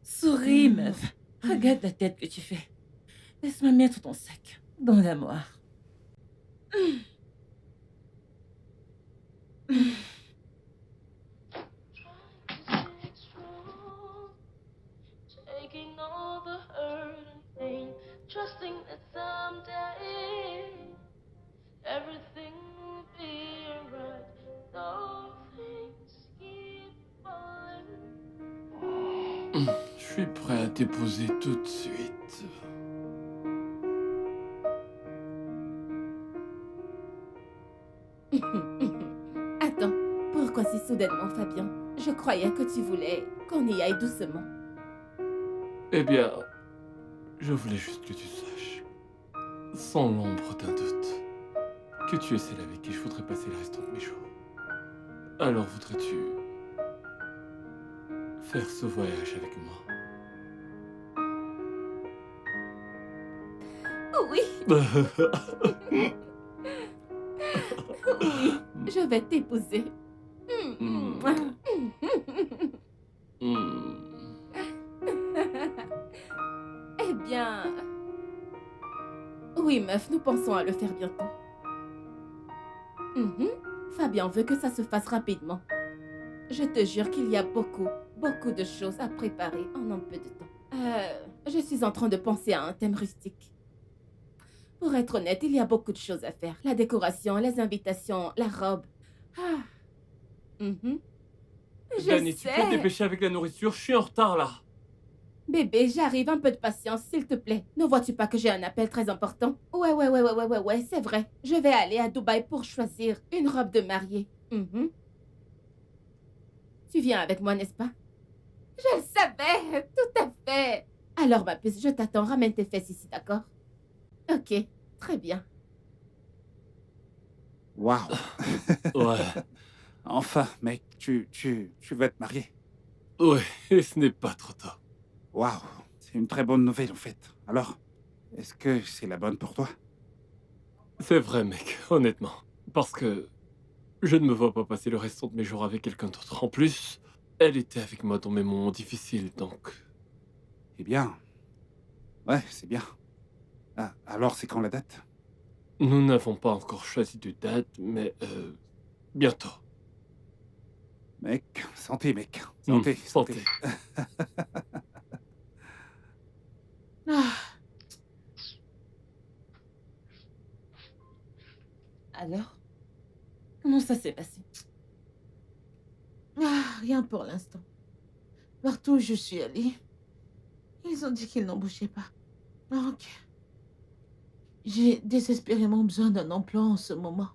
Souris, meuf. Regarde la tête que tu fais. Laisse-moi mettre ton sac dans la moire. Stay strong, taking all the hurt and pain, trusting that someday everything will be alright. Though things keep falling. je suis prêt à déposer tout de suite. Attends, pourquoi si soudainement, Fabien? Je croyais que tu voulais qu'on y aille doucement. Eh bien, je voulais juste que tu saches, sans l'ombre d'un doute, que tu es celle avec qui je voudrais passer le restant de mes jours. Alors voudrais-tu faire ce voyage avec moi? Oui, oui, je vais t'épouser. Eh bien... Oui, meuf, nous pensons à le faire bientôt. Fabien veut que ça se fasse rapidement. Je te jure qu'il y a beaucoup de choses à préparer en un peu de temps. Je suis en train de penser à un thème rustique. Pour être honnête, il y a beaucoup de choses à faire. La décoration, les invitations, la robe. Je Dani, tu peux te sais. dépêcher avec la nourriture? Je suis en retard là. Bébé, j'arrive, un peu de patience, s'il te plaît. Ne vois-tu pas que j'ai un appel très important? Ouais, c'est vrai. Je vais aller à Dubaï pour choisir une robe de mariée. Tu viens avec moi, n'est-ce pas? Je le savais, tout à fait. Alors, ma puce, je t'attends, ramène tes fesses ici, d'accord? Ok, très bien. Waouh. Ouais, Enfin, mec, tu vas te marier. ouais, et ce n'est pas trop tôt. Waouh. C'est une très bonne nouvelle, en fait. Alors, est-ce que c'est la bonne pour toi? C'est vrai, mec, honnêtement. Parce que je ne me vois pas passer le restant de mes jours avec quelqu'un d'autre. En plus, elle était avec moi dans mes moments difficiles, donc... Eh bien... Ouais, c'est bien. Ah, alors c'est quand la date? Nous n'avons pas encore choisi de date, mais bientôt. Mec, santé, mec. Hmm, Santé, santé. Ah, Alors, comment ça s'est passé? rien pour l'instant. Partout où je suis allée, ils ont dit qu'ils n'embauchaient pas. Donc, j'ai désespérément besoin d'un emploi en ce moment.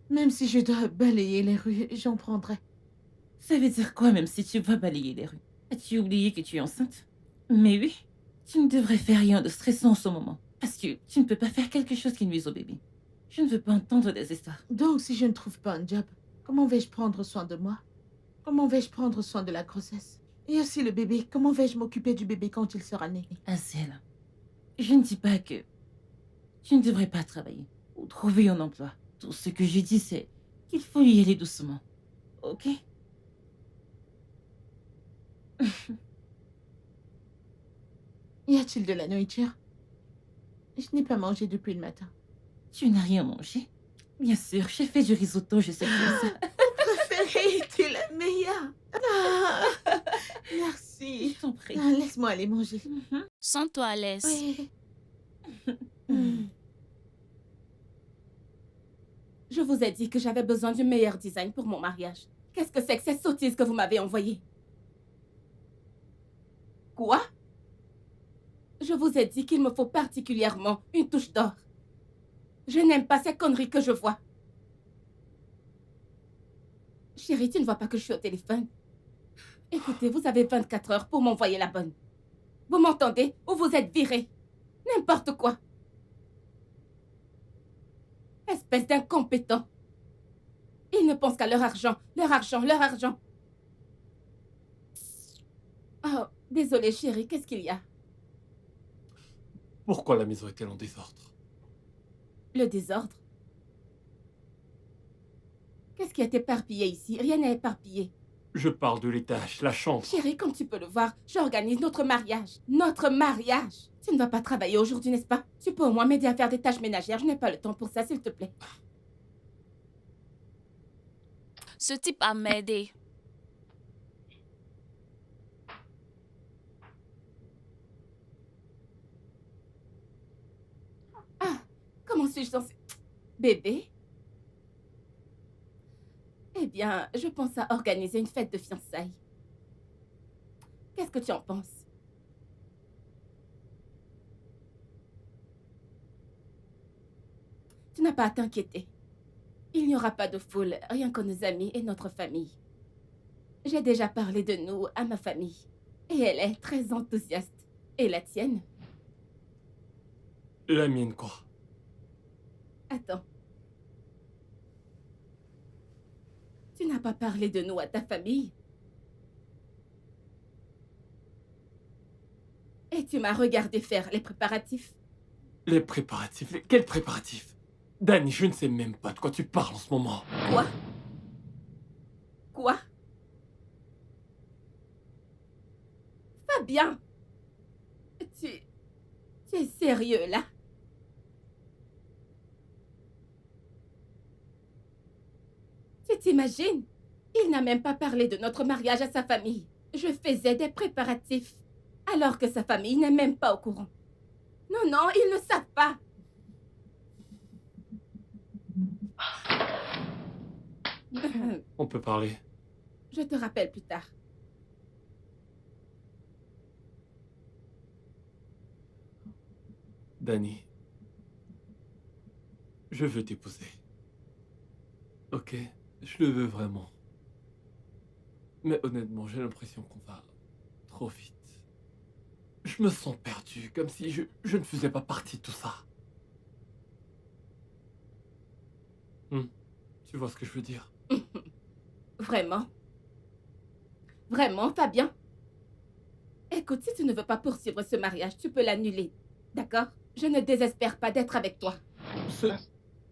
Même si je dois balayer les rues, j'en prendrai. Ça veut dire quoi, même si tu vas balayer les rues? As-tu oublié que tu es enceinte? Mais oui, tu ne devrais faire rien de stressant en ce moment. Parce que tu ne peux pas faire quelque chose qui nuise au bébé. Je ne veux pas entendre des histoires. Donc, si je ne trouve pas un job, comment vais-je prendre soin de moi? Comment vais-je prendre soin de la grossesse? Et aussi le bébé, comment vais-je m'occuper du bébé quand il sera né? Azel, je ne dis pas que tu ne devrais pas travailler ou trouver un emploi. Tout ce que je dis, c'est qu'il faut y aller doucement. Ok? Y a-t-il de la nourriture? Je n'ai pas mangé depuis le matin. Tu n'as rien mangé? Bien sûr, j'ai fait du risotto, je sais que tu aimes ça. Préférée, tu es la meilleure. Merci. Je t'en prie. Laisse-moi aller manger. Sens-toi à l'aise. Oui. Je vous ai dit que j'avais besoin du meilleur design pour mon mariage. Qu'est-ce que c'est que ces sottises que vous m'avez envoyées? Quoi? Je vous ai dit qu'il me faut particulièrement une touche d'or. Je n'aime pas ces conneries que je vois. Chérie, tu ne vois pas que je suis au téléphone? Écoutez, vous avez 24 heures pour m'envoyer la bonne. Vous m'entendez? Ou vous êtes viré? N'importe quoi. Espèce d'incompétent. Ils ne pensent qu'à leur argent, leur argent, leur argent. Oh, désolée chérie, qu'est-ce qu'il y a? Pourquoi la maison est-elle en désordre? Le désordre? Qu'est-ce qui est éparpillé ici? Rien n'est éparpillé. Je parle de l'étage, la chambre. Chérie, comme tu peux le voir, j'organise notre mariage. Notre mariage! Tu ne vas pas travailler aujourd'hui, n'est-ce pas? Tu peux au moins m'aider à faire des tâches ménagères. Je n'ai pas le temps pour ça, s'il te plaît. Ce type a m'aidé. Ah, comment suis-je censée... Bébé? Eh bien, je pense à organiser une fête de fiançailles. Qu'est-ce que tu en penses? Tu n'as pas à t'inquiéter. Il n'y aura pas de foule, rien que nos amis et notre famille. J'ai déjà parlé de nous à ma famille. Et elle est très enthousiaste. Et la tienne? La mienne, quoi? Attends. Tu n'as pas parlé de nous à ta famille? Et tu m'as regardé faire les préparatifs? Les préparatifs? Quels préparatifs? Danny, je ne sais même pas de quoi tu parles en ce moment. Quoi? Quoi? Fabien! Tu es sérieux, là? Tu t'imagines? Il n'a même pas parlé de notre mariage à sa famille. Je faisais des préparatifs, alors que sa famille n'est même pas au courant. Non, non, ils ne savent pas. On peut parler. Je te rappelle plus tard. Danny, je veux t'épouser. Ok, je le veux vraiment. Mais honnêtement, j'ai l'impression qu'on va trop vite. Je me sens perdu, comme si je ne faisais pas partie de tout ça. Tu vois ce que je veux dire? Vraiment? Vraiment, Fabien? Écoute, si tu ne veux pas poursuivre ce mariage, tu peux l'annuler. D'accord? Je ne désespère pas d'être avec toi.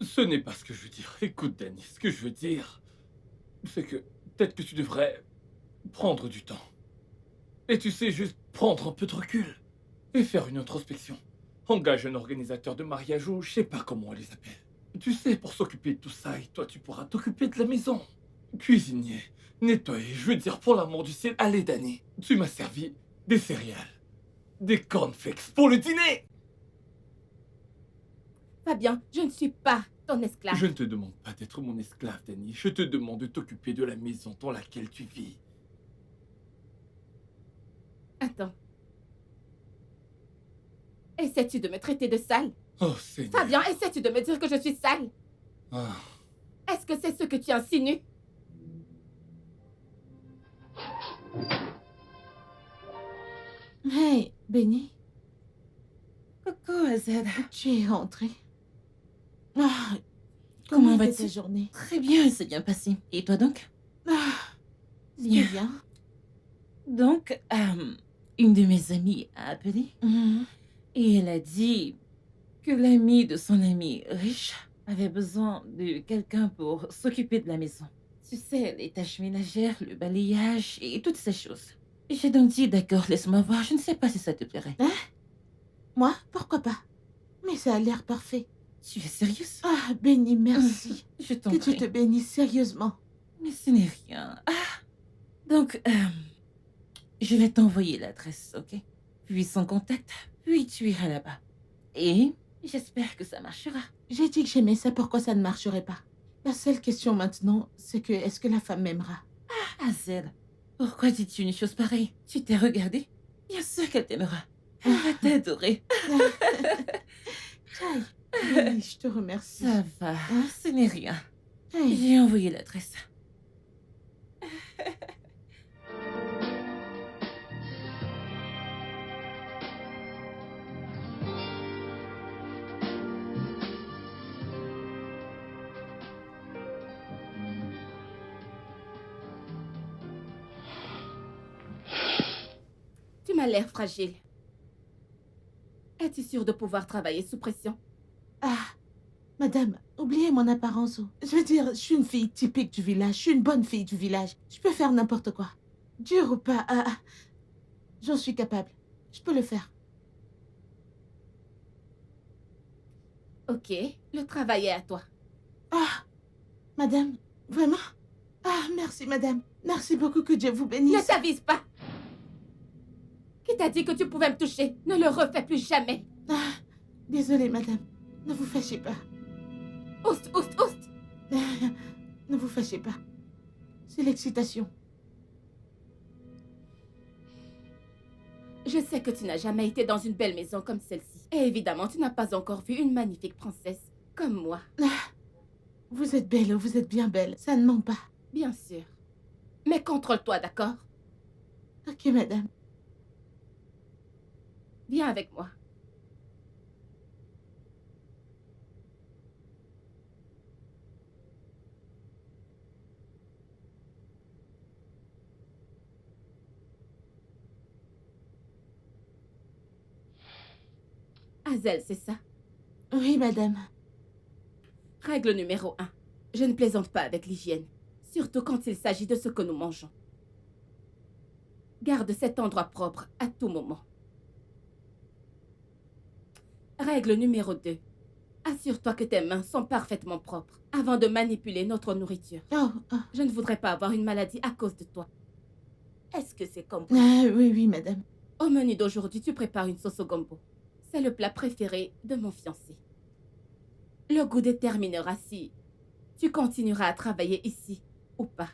Ce n'est pas ce que je veux dire. Écoute, Danny, ce que je veux dire, c'est que peut-être que tu devrais prendre du temps. Et tu sais, juste prendre un peu de recul et faire une introspection. engage un organisateur de mariage ou je sais pas comment on les appelle. Tu sais, pour s'occuper de tout ça, et toi tu pourras t'occuper de la maison. Cuisinier, nettoyer, je veux dire, pour l'amour du ciel, allez Danny, tu m'as servi des céréales, des cornflakes pour le dîner. Fabien, je ne suis pas ton esclave. Je ne te demande pas d'être mon esclave, Danny. Je te demande de t'occuper de la maison dans laquelle tu vis. Attends. Essaies-tu de me traiter de sale? Oh, Seigneur. Fabien, essaies-tu de me dire que je suis sale? Ah. Est-ce que c'est ce que tu insinues? Hey, Benny, Coucou, Azad. tu es rentrée. Ah, Comment comment était vas-tu? ta journée? Très bien, c'est bien passé. Et toi donc? Ah, Bien. c'est bien. Donc, une de mes amies a appelé Mhm. et elle a dit que l'ami de son ami riche avait besoin de quelqu'un pour s'occuper de la maison. Tu sais, les tâches ménagères, le balayage et toutes ces choses. J'ai donc dit, d'accord, laisse-moi voir, je ne sais pas si ça te plairait. Moi, pourquoi pas? Mais ça a l'air parfait. Tu es sérieuse? Ah, Benny, merci. Je t'en Que Dieu prie. te bénisse sérieusement. Mais ce n'est rien. Ah. Donc, je vais t'envoyer l'adresse, ok? Puis son contact, puis tu iras là-bas. Et j'espère que ça marchera. J'ai dit que j'aimais ça, pourquoi ça ne marcherait pas? La seule question maintenant, c'est que est-ce que la femme m'aimera? Azel, pourquoi dis-tu une chose pareille? Tu t'es regardée? Bien sûr qu'elle t'aimera. Elle va t'adorer. Aïe, Benny, je te remercie. Ça va, ce n'est rien. Aïe. J'ai envoyé l'adresse. Tu m'as l'air fragile. Es-tu sûre de pouvoir travailler sous pression? Ah, madame, oubliez mon apparence. Je veux dire, je suis une fille typique du village. Je suis une bonne fille du village. Je peux faire n'importe quoi. Dur ou pas, j'en suis capable. Je peux le faire. Ok, le travail est à toi. Ah, madame, vraiment? Ah, merci, madame. Merci beaucoup, que Dieu vous Ne bénisse. t'avise pas! Qui t'a dit que tu pouvais me toucher? Ne le refais plus jamais! Ah, désolée, madame. Ne vous fâchez pas. Oust, oust, oust! Ne vous fâchez pas. C'est l'excitation. Je sais que tu n'as jamais été dans une belle maison comme celle-ci. Et évidemment, tu n'as pas encore vu une magnifique princesse comme moi. Vous êtes belle, vous êtes bien belle. Ça ne ment pas. Bien sûr. Mais contrôle-toi, d'accord? Ok, madame. Viens avec moi. Hazel, c'est ça? Oui, madame. Règle numéro 1. Je ne plaisante pas avec l'hygiène. Surtout quand il s'agit de ce que nous mangeons. Garde cet endroit propre à tout moment. Règle numéro 2. Assure-toi que tes mains sont parfaitement propres avant de manipuler notre nourriture. Oh, oh. Je ne voudrais pas avoir une maladie à cause de toi. Est-ce que c'est compris? Ah, oui, oui, madame. Au menu d'aujourd'hui, tu prépares une sauce au gombo. C'est le plat préféré de mon fiancé. Le goût déterminera si tu continueras à travailler ici ou pas.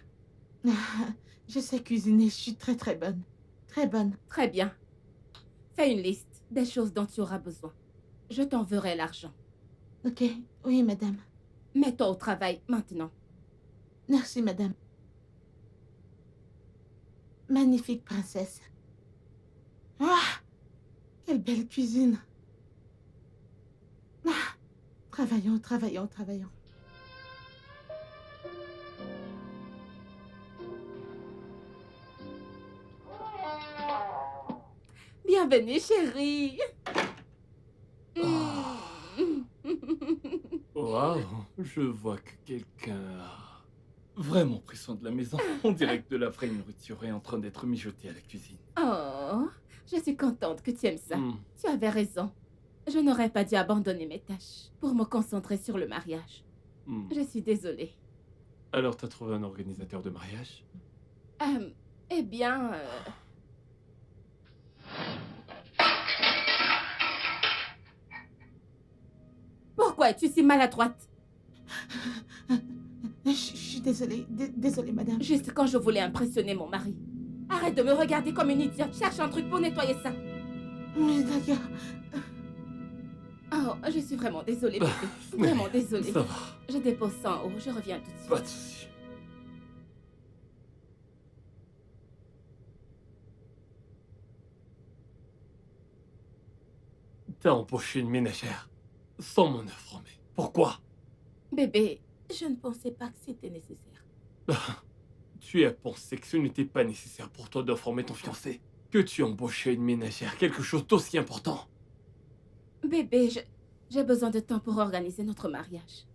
Ah, je sais cuisiner, je suis très très bonne. Très bonne. Très bien. Fais une liste des choses dont tu auras besoin. Je t'enverrai l'argent. Ok, oui, madame. Mets-toi au travail maintenant. Merci, madame. Magnifique princesse. Ah, quelle belle cuisine. Ah, travaillons, travaillons, travaillons. Bienvenue, chérie. Waouh, je vois que quelqu'un a vraiment pris soin de la maison. On dirait que de la vraie nourriture est en train d'être mijotée à la cuisine. Oh, je suis contente que tu aimes ça. Hmm. Tu avais raison. Je n'aurais pas dû abandonner mes tâches pour me concentrer sur le mariage. Hmm. Je suis désolée. Alors, t'as trouvé un organisateur de mariage? Eh bien... Pourquoi es-tu si maladroite? Je suis désolée. Désolée, madame. Juste quand je voulais impressionner mon mari. Arrête de me regarder comme une idiote. Cherche un truc pour nettoyer ça. Oui, d'accord. Oh, je suis vraiment désolée, bébé. Vraiment désolée. Ça va, Je dépose ça en haut. Je reviens tout de suite. pas de soucis. T'as embauché une ménagère sans m'en informer. Pourquoi? Bébé, je ne pensais pas que c'était nécessaire. Tu as pensé que ce n'était pas nécessaire pour toi d'informer ton fiancé? Que tu embauchais une ménagère, quelque chose d'aussi important? Bébé, j'ai besoin de temps pour organiser notre mariage.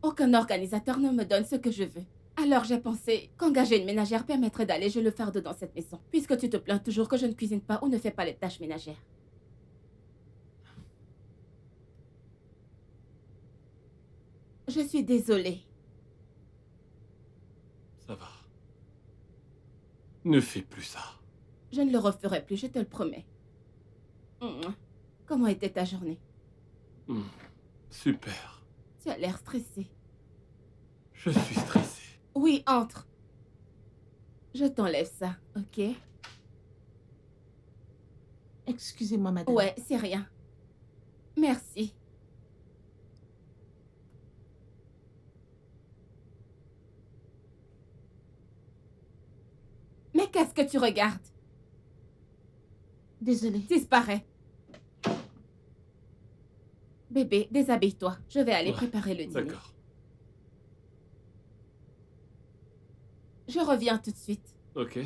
Aucun organisateur ne me donne ce que je veux. Alors j'ai pensé qu'engager une ménagère permettrait d'alléger le fardeau dans cette maison, puisque tu te plains toujours que je ne cuisine pas ou ne fais pas les tâches ménagères. Je suis désolée. Ça va. Ne fais plus ça. Je ne le referai plus, je te le promets. Comment était ta journée? Super. Tu as l'air stressée. Je suis stressé. Oui, entre. Je t'enlève ça, ok? Excusez-moi, madame. Ouais, c'est rien. Merci. Mais qu'est-ce que tu regardes? Désolée. Disparais. Bébé, déshabille-toi. Je vais aller Ouais, préparer le dîner. D'accord. Je reviens tout de suite. Ok.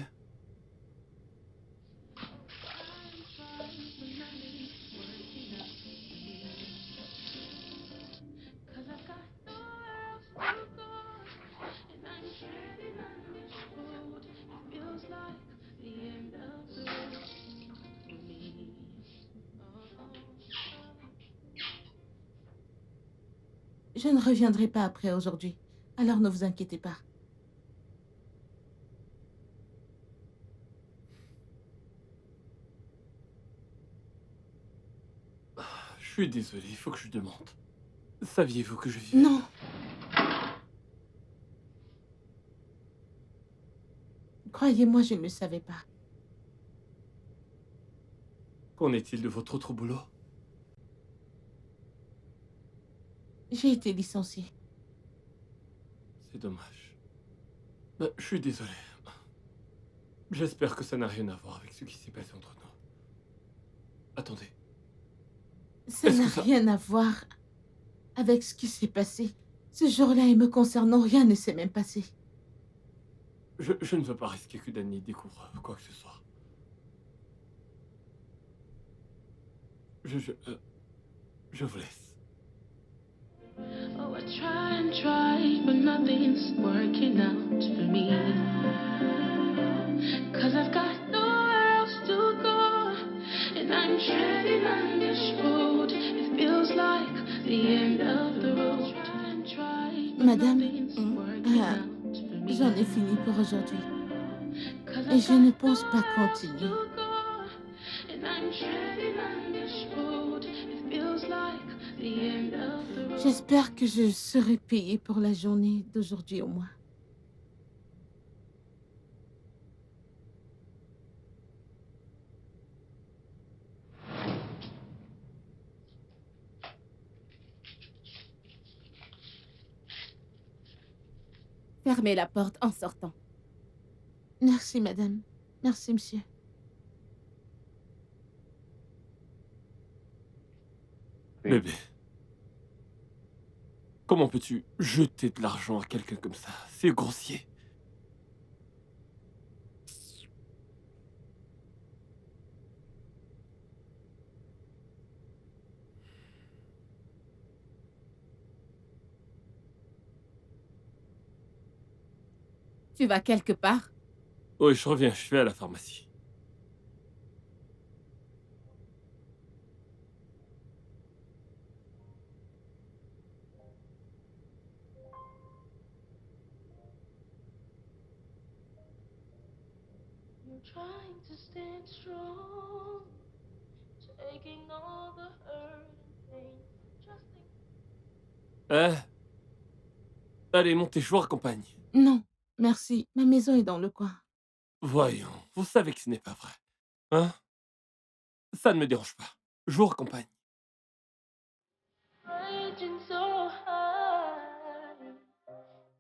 Je ne reviendrai pas après aujourd'hui. Alors ne vous inquiétez pas. Je suis désolé, il faut que je demande. Saviez-vous que je vivais? Non. Croyez-moi, je ne le savais pas. Qu'en est-il de votre autre boulot? J'ai été licenciée. C'est dommage. Je suis désolé. J'espère que ça n'a rien à voir avec ce qui s'est passé entre nous. Attendez. Ça Est-ce n'a que ça- rien à voir avec ce qui s'est passé. Ce jour-là, et me concernant, rien ne s'est même passé. Je ne veux pas risquer que Danny découvre quoi que ce soit. Je vous laisse. Oh, I try and try, but nothing's working out for me. 'Cause I've got nowhere else to go, and I'm treading on this road. It feels like the end of the road. Try and try, but Madame, nothing's working out for me. J'en ai fini pour aujourd'hui. 'Cause Et I've je ne got pense pas nowhere else continuer. to go, and I'm treading on this road. It feels like the end of the road. J'espère que je serai payée pour la journée d'aujourd'hui au moins. Fermez la porte en sortant. Merci, madame. Merci, monsieur. Bébé. Comment peux-tu jeter de l'argent à quelqu'un comme ça? C'est grossier. Tu vas quelque part? Oui, je reviens, je vais à la pharmacie. You're trying to stand strong, taking all the hurt and pain, trusting. Eh, allez, montez, je vous raccompagne. Non, merci. Ma maison est dans le coin. Voyons, vous savez que ce n'est pas vrai. Hein? Ça ne me dérange pas. Je vous raccompagne. Raging so high,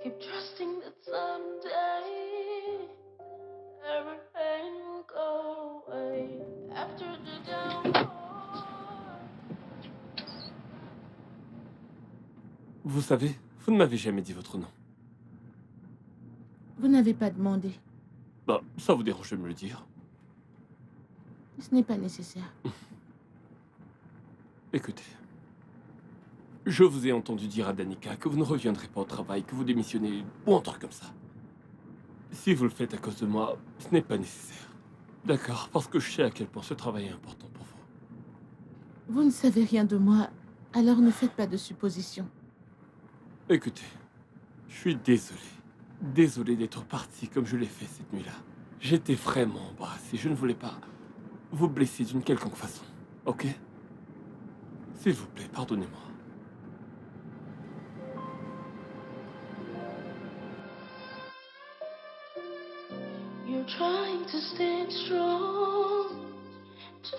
keep trusting that someday every pain will go away after the downpour. Vous savez, vous ne m'avez jamais dit votre nom. Vous n'avez pas demandé. Bah, ça vous dérange de me le dire. Ce n'est pas nécessaire. Écoutez, je vous ai entendu dire à Danica que vous ne reviendrez pas au travail, que vous démissionnez, ou un truc comme ça. Si vous le faites à cause de moi, ce n'est pas nécessaire. D'accord, parce que je sais à quel point ce travail est important pour vous. Vous ne savez rien de moi, alors ne faites pas de suppositions. Écoutez, je suis désolé. Désolé d'être parti comme je l'ai fait cette nuit-là. J'étais vraiment embarrassé, je ne voulais pas vous blesser d'une quelconque façon, ok? S'il vous plaît, pardonnez-moi. You're trying to stand strong,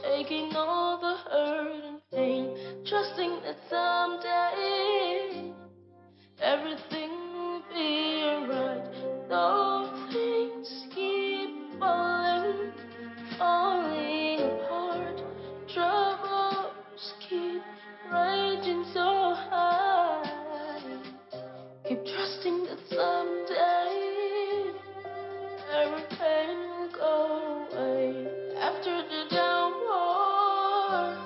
taking all the hurt and pain, trusting that someday everything will be alright. Though things keep falling, falling apart, troubles keep raging so high. Keep trusting that someday every pain will go away after the downpour.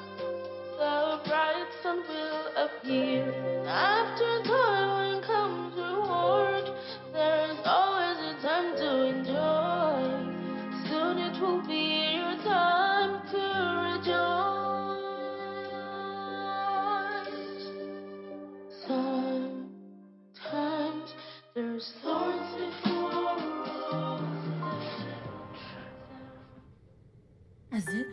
The bright sun will appear. After toiling comes reward. There is always a time to enjoy. Soon it will be your time to rejoice. Sometimes there's thorns before roses. Azel?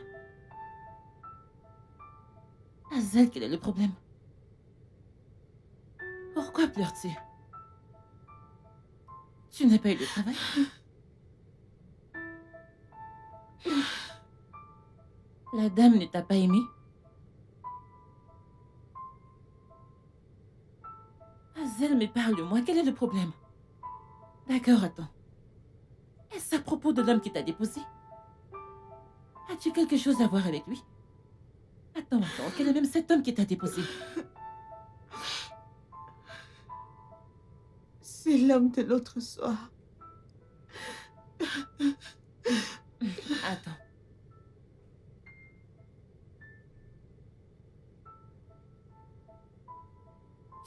Azel, quel est le problème? Pourquoi pleures-tu? Tu n'as pas eu de travail? La dame ne t'a pas aimé? Azel, mais parle-moi, quel est le problème? D'accord, attends. Est-ce à propos de l'homme qui t'a déposé? As-tu quelque chose à voir avec lui? Attends, quel est même cet homme qui t'a déposé? C'est l'homme de l'autre soir. Attends.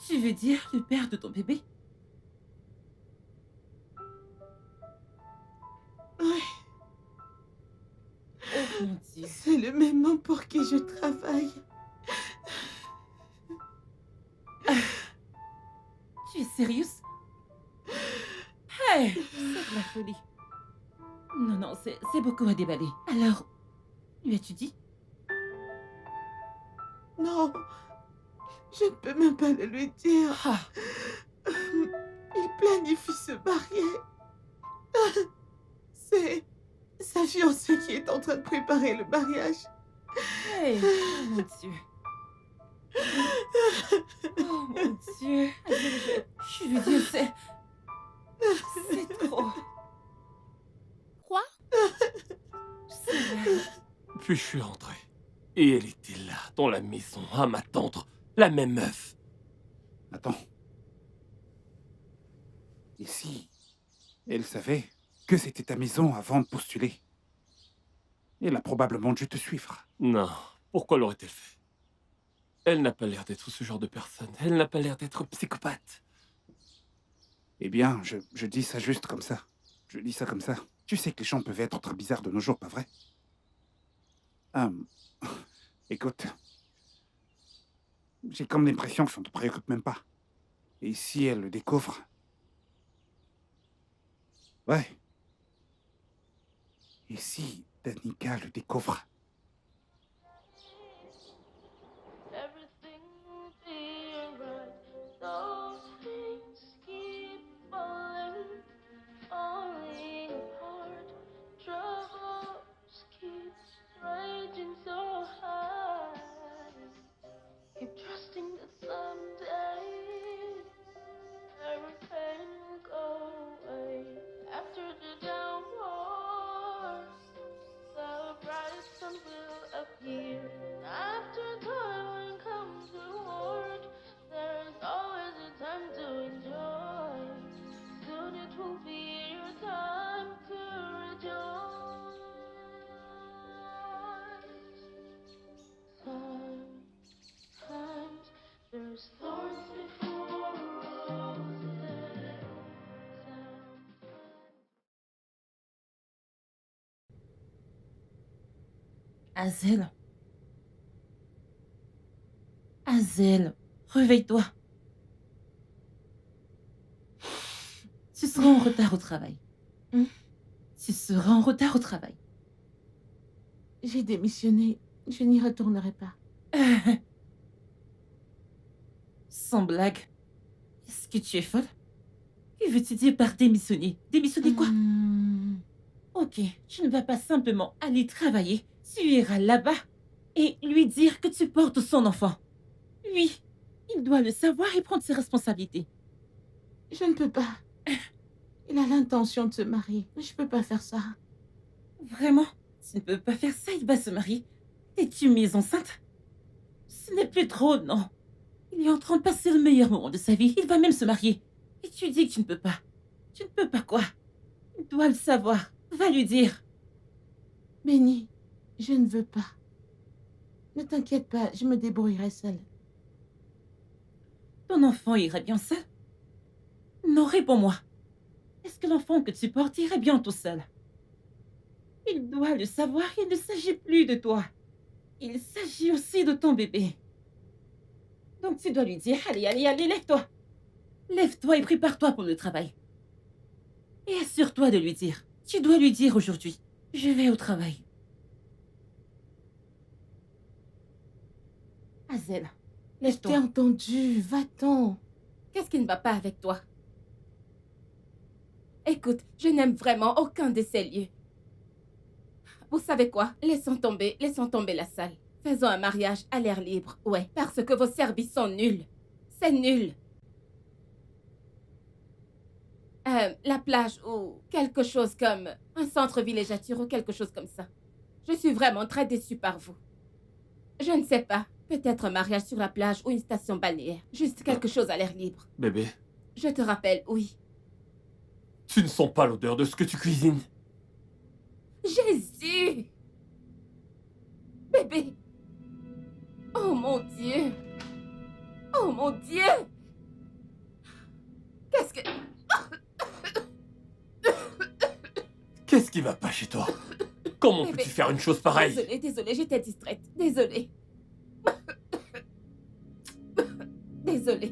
Tu veux dire le père de ton bébé? Oui, Oh mon Dieu. c'est le même homme pour qui je travaille. Tu es sérieuse? Hey, c'est de la folie. Non, non, c'est beaucoup à déballer. Alors, lui as-tu dit? Non, je ne peux même pas le lui dire. Ah, Il planifie se marier. C'est sa fiancée qui est en train de préparer le mariage. hey, oh mon Dieu. Oh mon Dieu. Je veux dire, c'est trop. Quoi? C'est vrai. Puis je suis rentré. Et elle était là, dans la maison, à m'attendre. La même meuf. Attends. Et si elle savait que c'était ta maison avant de postuler? Elle a probablement dû te suivre. Non, pourquoi l'aurait-elle fait? Elle n'a pas l'air d'être ce genre de personne. Elle n'a pas l'air d'être psychopathe. Eh bien, je dis ça juste comme ça. Je dis ça comme ça. Tu sais que les gens peuvent être bizarres de nos jours, pas vrai? Écoute, j'ai comme l'impression que ça ne te préoccupe même pas. Et si elle le découvre... Ouais. Et si Danica le découvre? Everything will be alright. Though things keep falling apart, troubles keep raging so high. Keep trusting that someday every pain will go away. After the downpour, the bright sun will appear. After toil comes reward. There's always a time to enjoy. Soon it will be your time to rejoice. Sometimes there's thorns before roses. Hazel. Hazel, réveille-toi. Tu seras en retard au travail. Tu seras en retard au travail. J'ai démissionné. Je n'y retournerai pas. Sans blague. Est-ce que tu es folle? Que veux-tu dire par démissionner? Démissionner quoi? Ok, tu ne vas pas simplement aller travailler. Tu iras là-bas et lui dire que tu portes son enfant. Oui, il doit le savoir et prendre ses responsabilités. Je ne peux pas. Il a l'intention de se marier. Je peux pas faire ça. Vraiment? Tu ne peux pas faire ça, il va se marier. Es-tu mise enceinte? Ce n'est plus trop, non. Il est en train de passer le meilleur moment de sa vie. Il va même se marier. Et tu dis que tu ne peux pas. Tu ne peux pas quoi? Il doit le savoir. Va lui dire. Benny, je ne veux pas. Ne t'inquiète pas, je me débrouillerai seule. Ton enfant irait bien seul? Non, réponds-moi. Est-ce que l'enfant que tu portes irait bien tout seul? Il doit le savoir, il ne s'agit plus de toi. Il s'agit aussi de ton bébé. Donc tu dois lui dire, allez, allez, allez, lève-toi. Lève-toi et prépare-toi pour le travail. Et assure-toi de lui dire. Tu dois lui dire aujourd'hui, je vais au travail. Hazel, T'es lève-toi. entendu, va-t'en. Qu'est-ce qui ne va pas avec toi? Écoute, je n'aime vraiment aucun de ces lieux. Vous savez quoi? Laissons tomber la salle. Faisons un mariage à l'air libre, ouais, parce que vos services sont nuls. C'est nul. La plage ou quelque chose comme un centre villégiature ou quelque chose comme ça. Je suis vraiment très déçue par vous. Je ne sais pas, peut-être un mariage sur la plage ou une station balnéaire. Juste quelque chose à l'air libre. Bébé, Je te rappelle, oui. tu ne sens pas l'odeur de ce que tu cuisines. Jésus! Bébé! Oh mon Dieu! Oh mon Dieu! Qu'est-ce que... Qu'est-ce qui va pas chez toi? Comment Bébé. peux-tu faire une chose pareille? Désolée, j'étais distraite. Désolée. Désolée.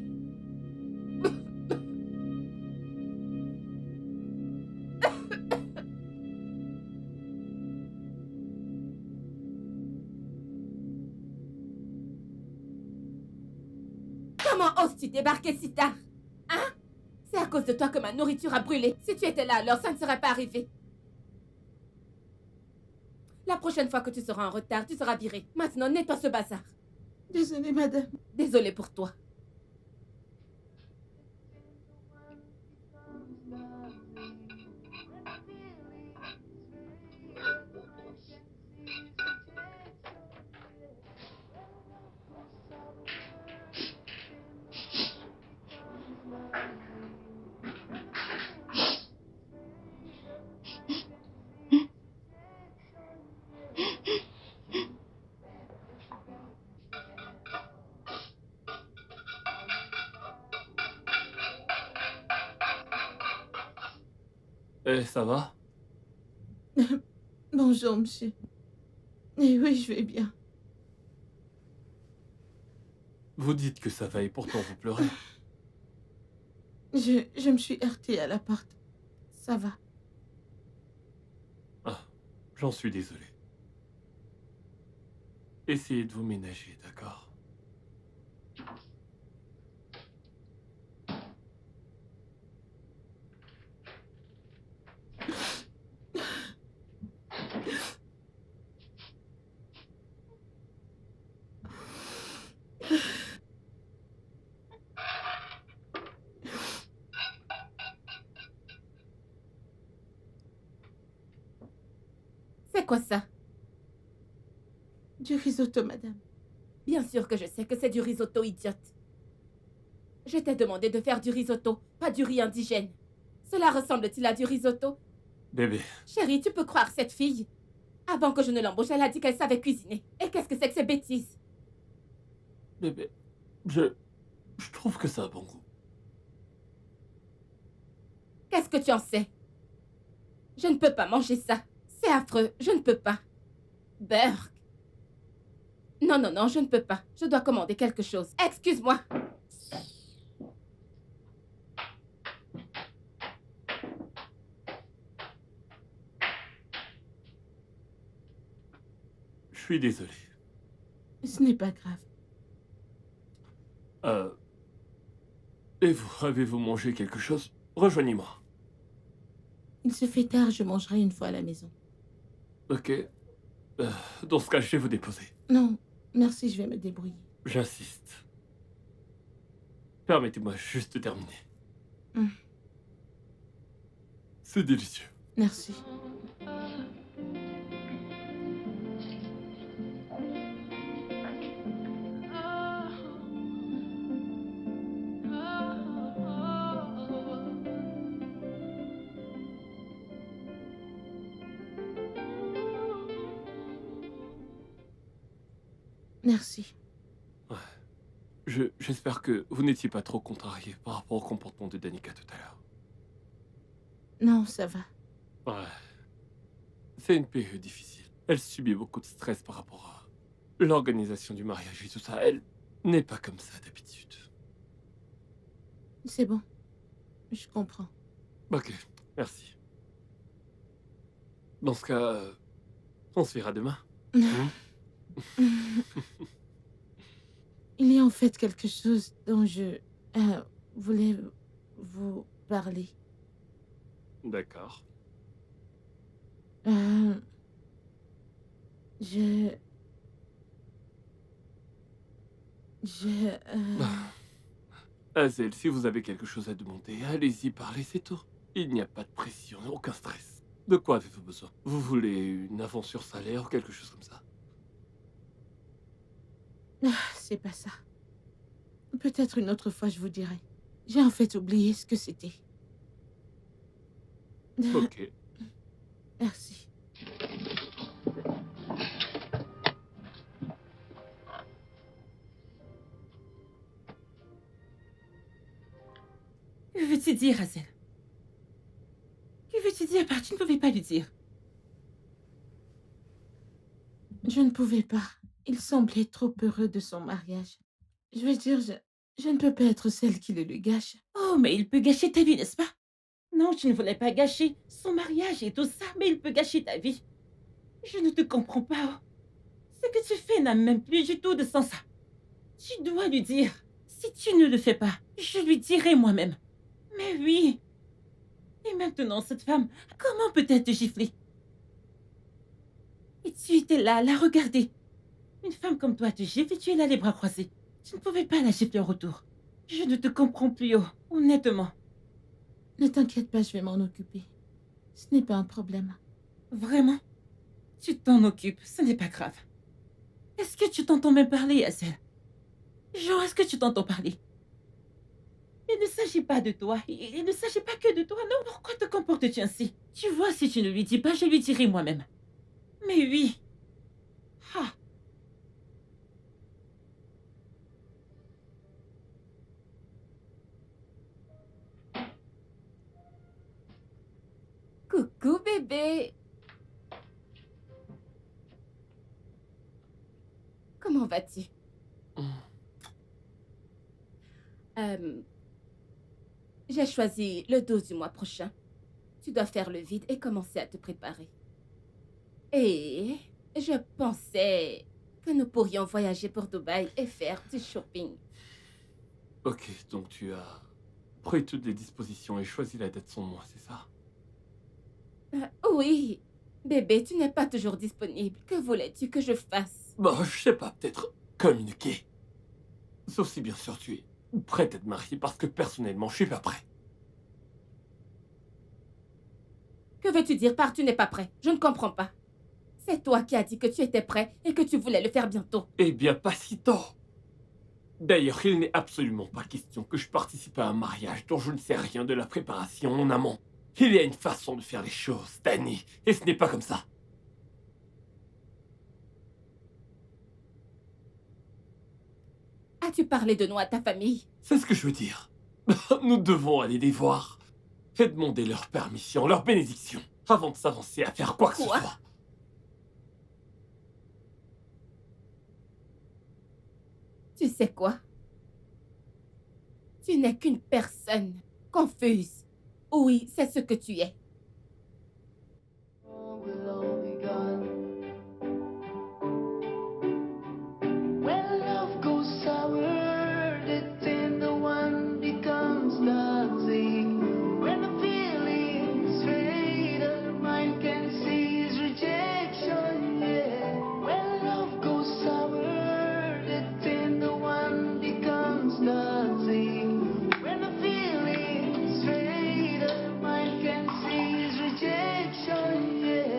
Comment oses-tu débarquer si tard? Hein? C'est à cause de toi que ma nourriture a brûlé. Si tu étais là, alors ça ne serait pas arrivé. La prochaine fois que tu seras en retard, tu seras viré. Maintenant, nettoie ce bazar. Désolée, madame. Désolée pour toi. Eh, ça va? Bonjour, monsieur. Eh oui, je vais bien. Vous dites que ça va et pourtant vous pleurez. Je me suis heurtée à la porte. Ça va. J'en suis désolé. Essayez de vous ménager, d'accord? C'est quoi ça? Du risotto, madame. Bien sûr que je sais que c'est du risotto, idiote. Je t'ai demandé de faire du risotto, pas du riz indigène. Cela ressemble-t-il à du risotto? Bébé, Chérie, tu peux croire cette fille? Avant que je ne l'embauche, elle a dit qu'elle savait cuisiner. Et qu'est-ce que c'est que ces bêtises? bébé, je trouve que ça a bon goût. Qu'est-ce que tu en sais? Je ne peux pas manger ça. C'est affreux, je ne peux pas. Burk. Non, non, non, je ne peux pas. Je dois commander quelque chose. Excuse-moi. Je suis désolé. Ce n'est pas grave. Et vous, avez-vous mangé quelque chose? Rejoignez-moi. Il se fait tard, je mangerai une fois à la maison. Ok. Dans ce cas, je vais vous déposer. Non, merci, je vais me débrouiller. J'insiste. Permettez-moi juste de terminer. C'est délicieux. Merci. Merci. J'espère que vous n'étiez pas trop contrarié par rapport au comportement de Danica tout à l'heure. Non, ça va. Ouais. C'est une période difficile. Elle subit beaucoup de stress par rapport à l'organisation du mariage et tout ça. Elle n'est pas comme ça d'habitude. C'est bon. Je comprends. Ok, merci. Dans ce cas, on se verra demain. Il y a en fait quelque chose dont je voulais vous parler. D'accord. Je... Hazel, si vous avez quelque chose à demander, allez-y, parlez, c'est tout. Il n'y a pas de pression, aucun stress. De quoi avez-vous besoin? Vous voulez une avance sur salaire ou quelque chose comme ça? C'est pas ça. Peut-être une autre fois, je vous dirai. J'ai en fait oublié ce que c'était. Ok. Merci. Que veux-tu dire, Hazel? Que veux-tu dire par tu ne pouvais pas lui dire? Je ne pouvais pas. Il semblait trop heureux de son mariage. Je veux dire, je ne peux pas être celle qui le lui gâche. Oh, mais il peut gâcher ta vie, n'est-ce pas? Non, tu ne voulais pas gâcher son mariage et tout ça, mais il peut gâcher ta vie. Je ne te comprends pas. Ce que tu fais n'a même plus du tout de sens. Tu dois lui dire. Si tu ne le fais pas, je lui dirai moi-même. Mais oui. Et maintenant, cette femme, comment peut-elle te gifler? Et tu étais là, à la regarder. Une femme comme toi te gifle et tu es là les bras croisés. Tu ne pouvais pas la gifler en retour. Je ne te comprends plus, honnêtement. Ne t'inquiète pas, je vais m'en occuper. Ce n'est pas un problème. Vraiment? Tu t'en occupes, ce n'est pas grave. Est-ce que tu t'entends même parler, Hazel? Genre, est-ce que tu t'entends parler? Il ne s'agit pas de toi. Il ne s'agit pas que de toi. Non, pourquoi te comportes-tu ainsi? Tu vois, si tu ne lui dis pas, je lui dirai moi-même. Mais oui. Ah. Coucou, bébé. Comment vas-tu? J'ai choisi le 12 du mois prochain. Tu dois faire le vide et commencer à te préparer. Et je pensais que nous pourrions voyager pour Dubaï et faire du shopping. Ok, donc tu as pris toutes les dispositions et choisi la date sans moi, c'est ça? Oui, bébé, tu n'es pas toujours disponible. Que voulais-tu que je fasse? Bon, je sais pas, peut-être communiquer. Sauf si bien sûr tu es prête à te marier parce que personnellement, je suis pas prêt. Que veux-tu dire par tu n'es pas prêt? Je ne comprends pas. C'est toi qui as dit que tu étais prêt et que tu voulais le faire bientôt. Eh bien, pas si tôt. D'ailleurs, il n'est absolument pas question que je participe à un mariage dont je ne sais rien de la préparation en amont. Il y a une façon de faire les choses, Danny, et ce n'est pas comme ça. As-tu parlé de nous à ta famille? C'est ce que je veux dire. Nous devons aller les voir et demander leur permission, leur bénédiction, avant de s'avancer à faire quoi que ce Quoi? soit. Tu sais quoi? Tu n'es qu'une personne confuse. Oui, c'est ce que tu es. Will all be gone. When love goes sour, the tender one becomes toxic. When the feelings fade, the mind can seize rejection. Yeah. When love goes sour, the tender one becomes toxic. When the feelings fade, the mind can seize rejection. Yeah.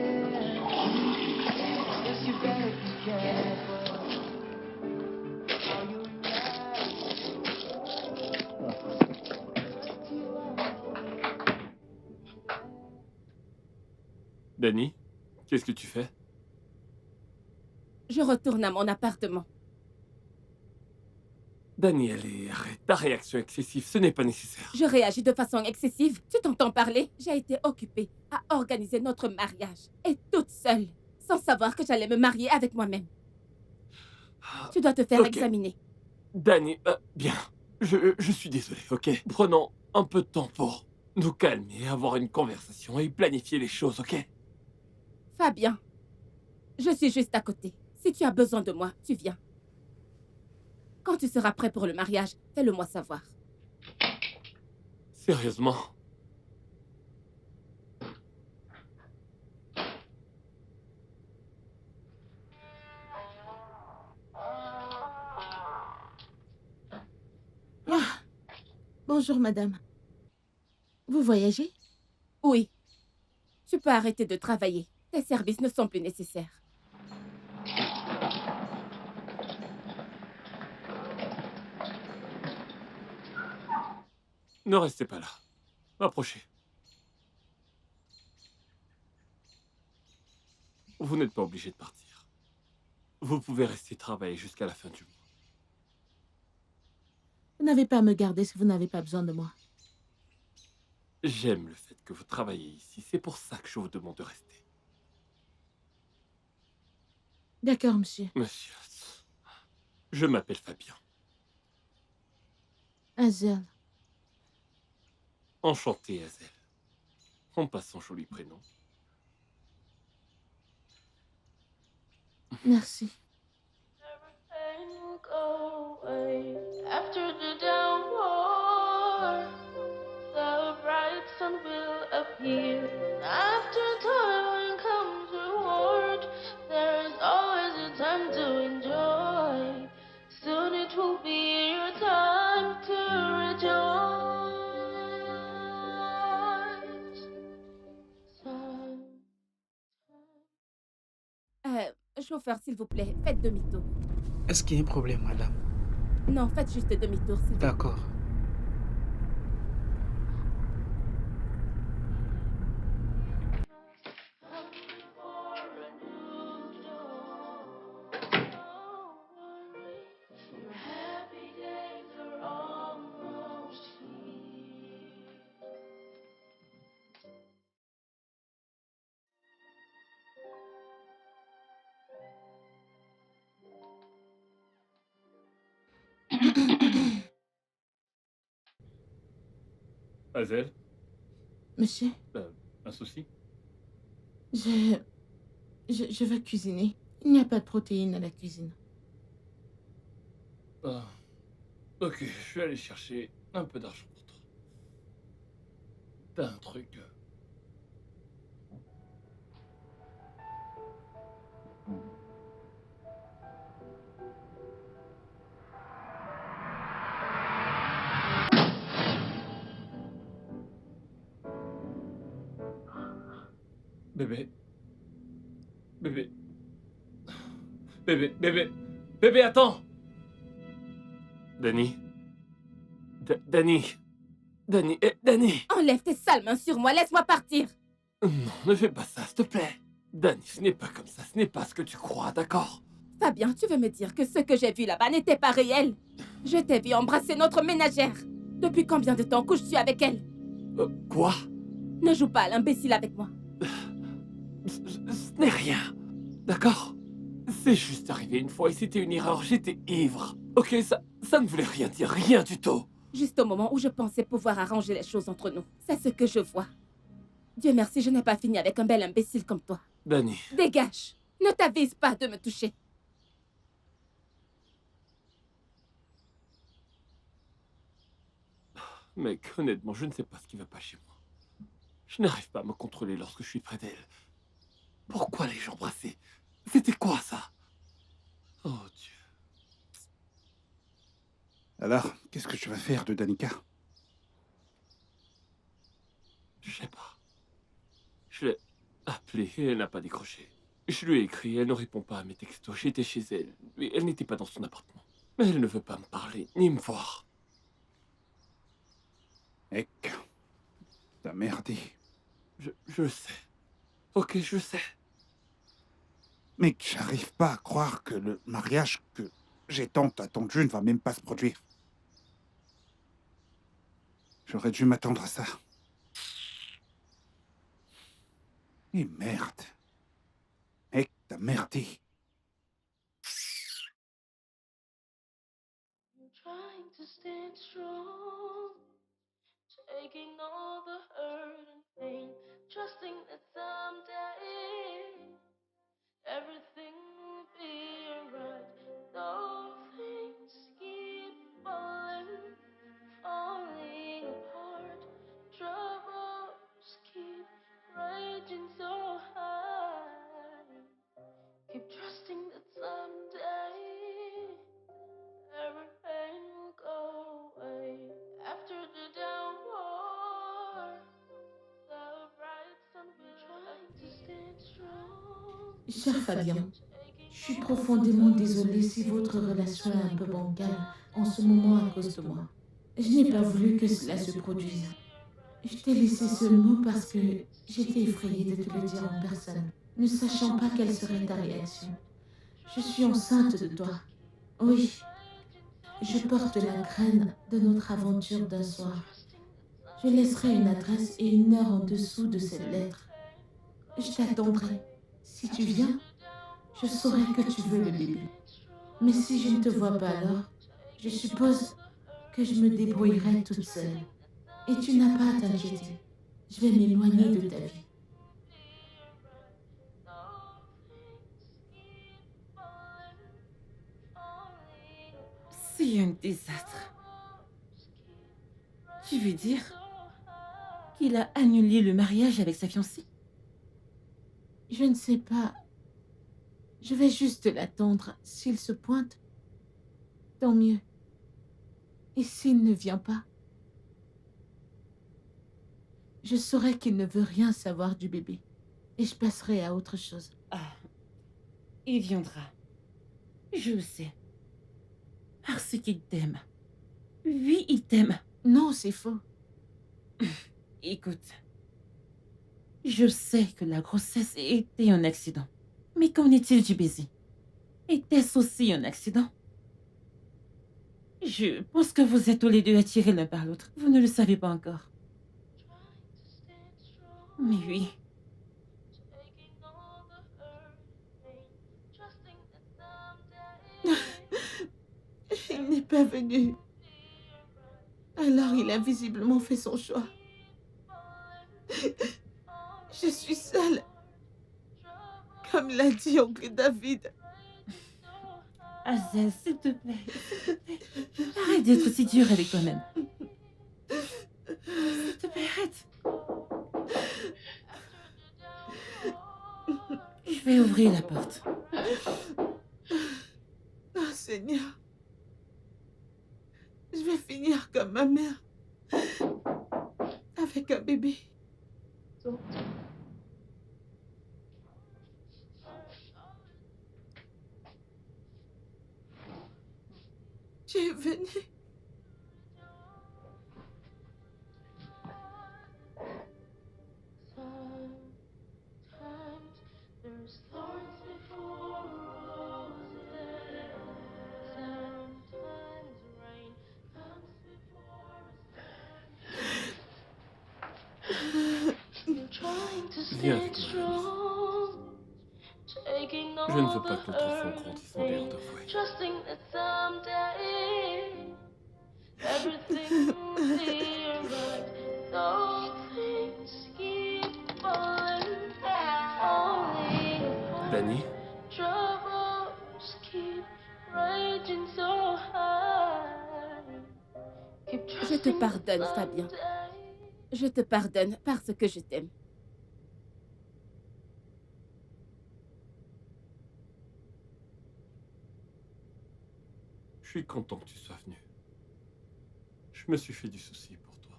Yes, you better be careful how you Danny, qu'est-ce que tu fais? Je retourne à mon appartement. Danny, allez, arrête ta réaction excessive, ce n'est pas nécessaire. Je réagis de façon excessive. Tu t'entends parler? J'ai été occupée à organiser notre mariage. Et toute seule, sans savoir que j'allais me marier avec moi-même. Tu dois te faire Ok. examiner. Danny, bien, je suis désolé, ok? Prenons un peu de temps pour nous calmer, avoir une conversation et planifier les choses, ok? Fabien, je suis juste à côté. Si tu as besoin de moi, tu viens. Quand tu seras prêt pour le mariage, fais-le-moi savoir. Sérieusement? Bonjour, madame. Vous voyagez? Oui. Tu peux arrêter de travailler. Tes services ne sont plus nécessaires. Ne restez pas là. Approchez. Vous n'êtes pas obligé de partir. Vous pouvez rester travailler jusqu'à la fin du mois. Vous n'avez pas à me garder si vous n'avez pas besoin de moi. J'aime le fait que vous travaillez ici. C'est pour ça que je vous demande de rester. D'accord, monsieur. Monsieur, je m'appelle Fabien. Hazel. Enchanté, Hazel. On passe un joli prénom. Merci. everything will go away after the downpour. The bright sun will appear. After toil comes reward. There is always a time to enjoy. Soon it will be your time to rejoice. Chauffeur, s'il vous plaît, faites demi-tour. Est-ce qu'il y a un problème, madame? Non, faites juste demi-tour, s'il vous plaît. D'accord. Hazel, Monsieur, un souci? je Je veux cuisiner. Il n'y a pas de protéines à la cuisine. Ah. Ok, je vais aller chercher un peu d'argent pour toi. T'as un truc. Bébé. Bébé. Bébé. Bébé, attends! Danny. Danny. Danny. Enlève tes sales mains sur moi, laisse-moi partir. Non, ne fais pas ça, s'il te plaît. Danny, ce n'est pas comme ça, ce n'est pas ce que tu crois, d'accord? Fabien, tu veux me dire que ce que j'ai vu là-bas n'était pas réel? Je t'ai vu embrasser notre ménagère. Depuis combien de temps couches-tu avec elle? Quoi? Ne joue pas à l'imbécile avec moi. Ce n'est rien, d'accord? C'est juste arrivé une fois et c'était une erreur, j'étais ivre. Ok, ça ne voulait rien dire, rien du tout. Juste au moment où je pensais pouvoir arranger les choses entre nous. C'est ce que je vois. Dieu merci, je n'ai pas fini avec un bel imbécile comme toi. Danny. Dégage! Ne t'avise pas de me toucher. Mec, honnêtement, je ne sais pas ce qui va pas chez moi. Je n'arrive pas à me contrôler lorsque je suis près d'elle. Pourquoi les gens embrasser? C'était quoi ça? Oh Dieu. Alors, qu'est-ce que tu vas faire de Danica? Je sais pas. Je l'ai appelée et elle n'a pas décroché. Je lui ai écrit, elle ne répond pas à mes textos. J'étais chez elle, mais elle n'était pas dans son appartement. Mais elle ne veut pas me parler, ni me voir. Mec, t'as merdé. Je sais. Ok, je sais. Mec, j'arrive pas à croire que le mariage que j'ai tant attendu ne va même pas se produire. J'aurais dû m'attendre à ça. Et merde. Mec, t'as merdé. Trying to stand strong, taking all the hurt and pain, trusting that someday everything will be alright. Though things keep falling apart, troubles keep raging so high. Keep trusting that someday every pain will go away. After the downpour, the bright sun will trying to stand strong. Cher Fabien, je suis profondément désolée si votre relation est un peu bancale en ce moment à cause de moi. Je n'ai pas voulu que cela se produise. Je t'ai laissé ce mot parce que j'étais effrayée de te le dire en personne, ne sachant pas quelle serait ta réaction. Je suis enceinte de toi. Oui, je porte la graine de notre aventure d'un soir. Je laisserai une adresse et une heure en dessous de cette lettre. Je t'attendrai. Si tu viens, je saurai que tu veux le bébé. Mais si je ne te vois pas alors, je suppose que je me débrouillerai toute seule. Et tu n'as pas à t'inquiéter. Je vais m'éloigner de ta vie. C'est un désastre. Tu veux dire qu'il a annulé le mariage avec sa fiancée? Je ne sais pas. Je vais juste l'attendre. S'il se pointe, tant mieux. Et s'il ne vient pas, je saurai qu'il ne veut rien savoir du bébé. Et je passerai à autre chose. Ah, il viendra. Je le sais. Parce qu'il t'aime. Oui, il t'aime. Non, c'est faux. Écoute, je sais que la grossesse était un accident. Mais qu'en est-il du baiser? Était-ce aussi un accident? Je pense que vous êtes tous les deux attirés l'un par l'autre. Vous ne le savez pas encore. Mais oui. Il n'est pas venu. Alors il a visiblement fait son choix. Je suis seule. comme l'a dit oncle David. Hazel, s'il te plaît, s'il te plaît. Arrête d'être si dur avec toi-même. S'il te plaît, arrête. Je vais ouvrir la porte. Oh Seigneur, je vais finir comme ma mère, avec un bébé. Tu es venu. Sometimes there's thorns before roses. Sometimes rain comes before sun. You're trying to Viens stay avec moi, strong, taking Je ne all veux pas the que notre enfant hurt, grandisse en l'air d'avouer. trusting that someday everything will be alright. Though things keep falling, falling apart. Danny, Troubles keep raging so high. Keep Je te trusting that pardonne, Fabien. someday. Je te pardonne parce que je t'aime. je suis content que tu sois venu. Je me suis fait du souci pour toi.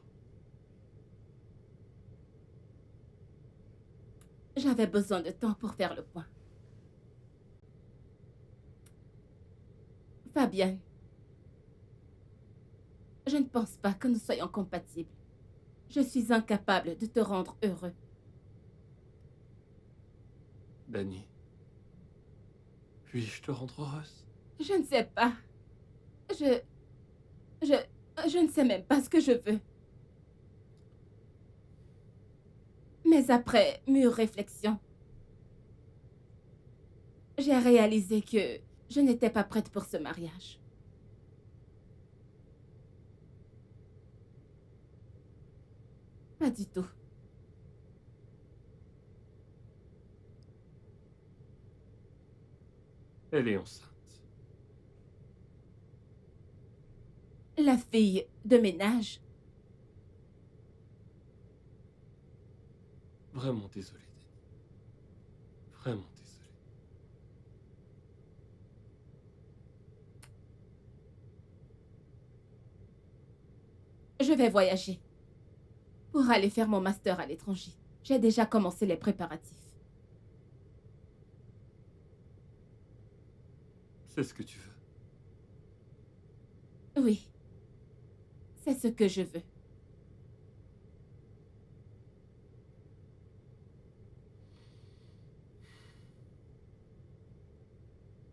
J'avais besoin de temps pour faire le point. Fabienne, je ne pense pas que nous soyons compatibles. Je suis incapable de te rendre heureux. Danny, puis-je te rendre heureuse? Je ne sais pas. Je ne sais même pas ce que je veux. Mais après mûre réflexion, j'ai réalisé que je n'étais pas prête pour ce mariage. Pas du tout. Elle est enceinte. La fille de ménage. Vraiment désolé, Danny. Vraiment désolé. Je vais voyager pour aller faire mon master à l'étranger. J'ai déjà commencé les préparatifs. C'est ce que tu veux. Oui, c'est ce que je veux.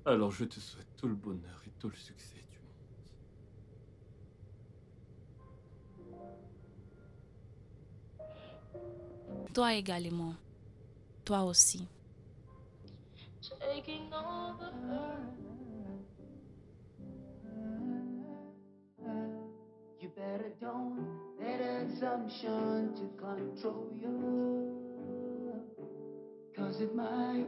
Alors je te souhaite tout le bonheur et tout le succès du monde. Toi également. Toi aussi. Taking all the hurt. You better don't let assumption to control you. Cause it might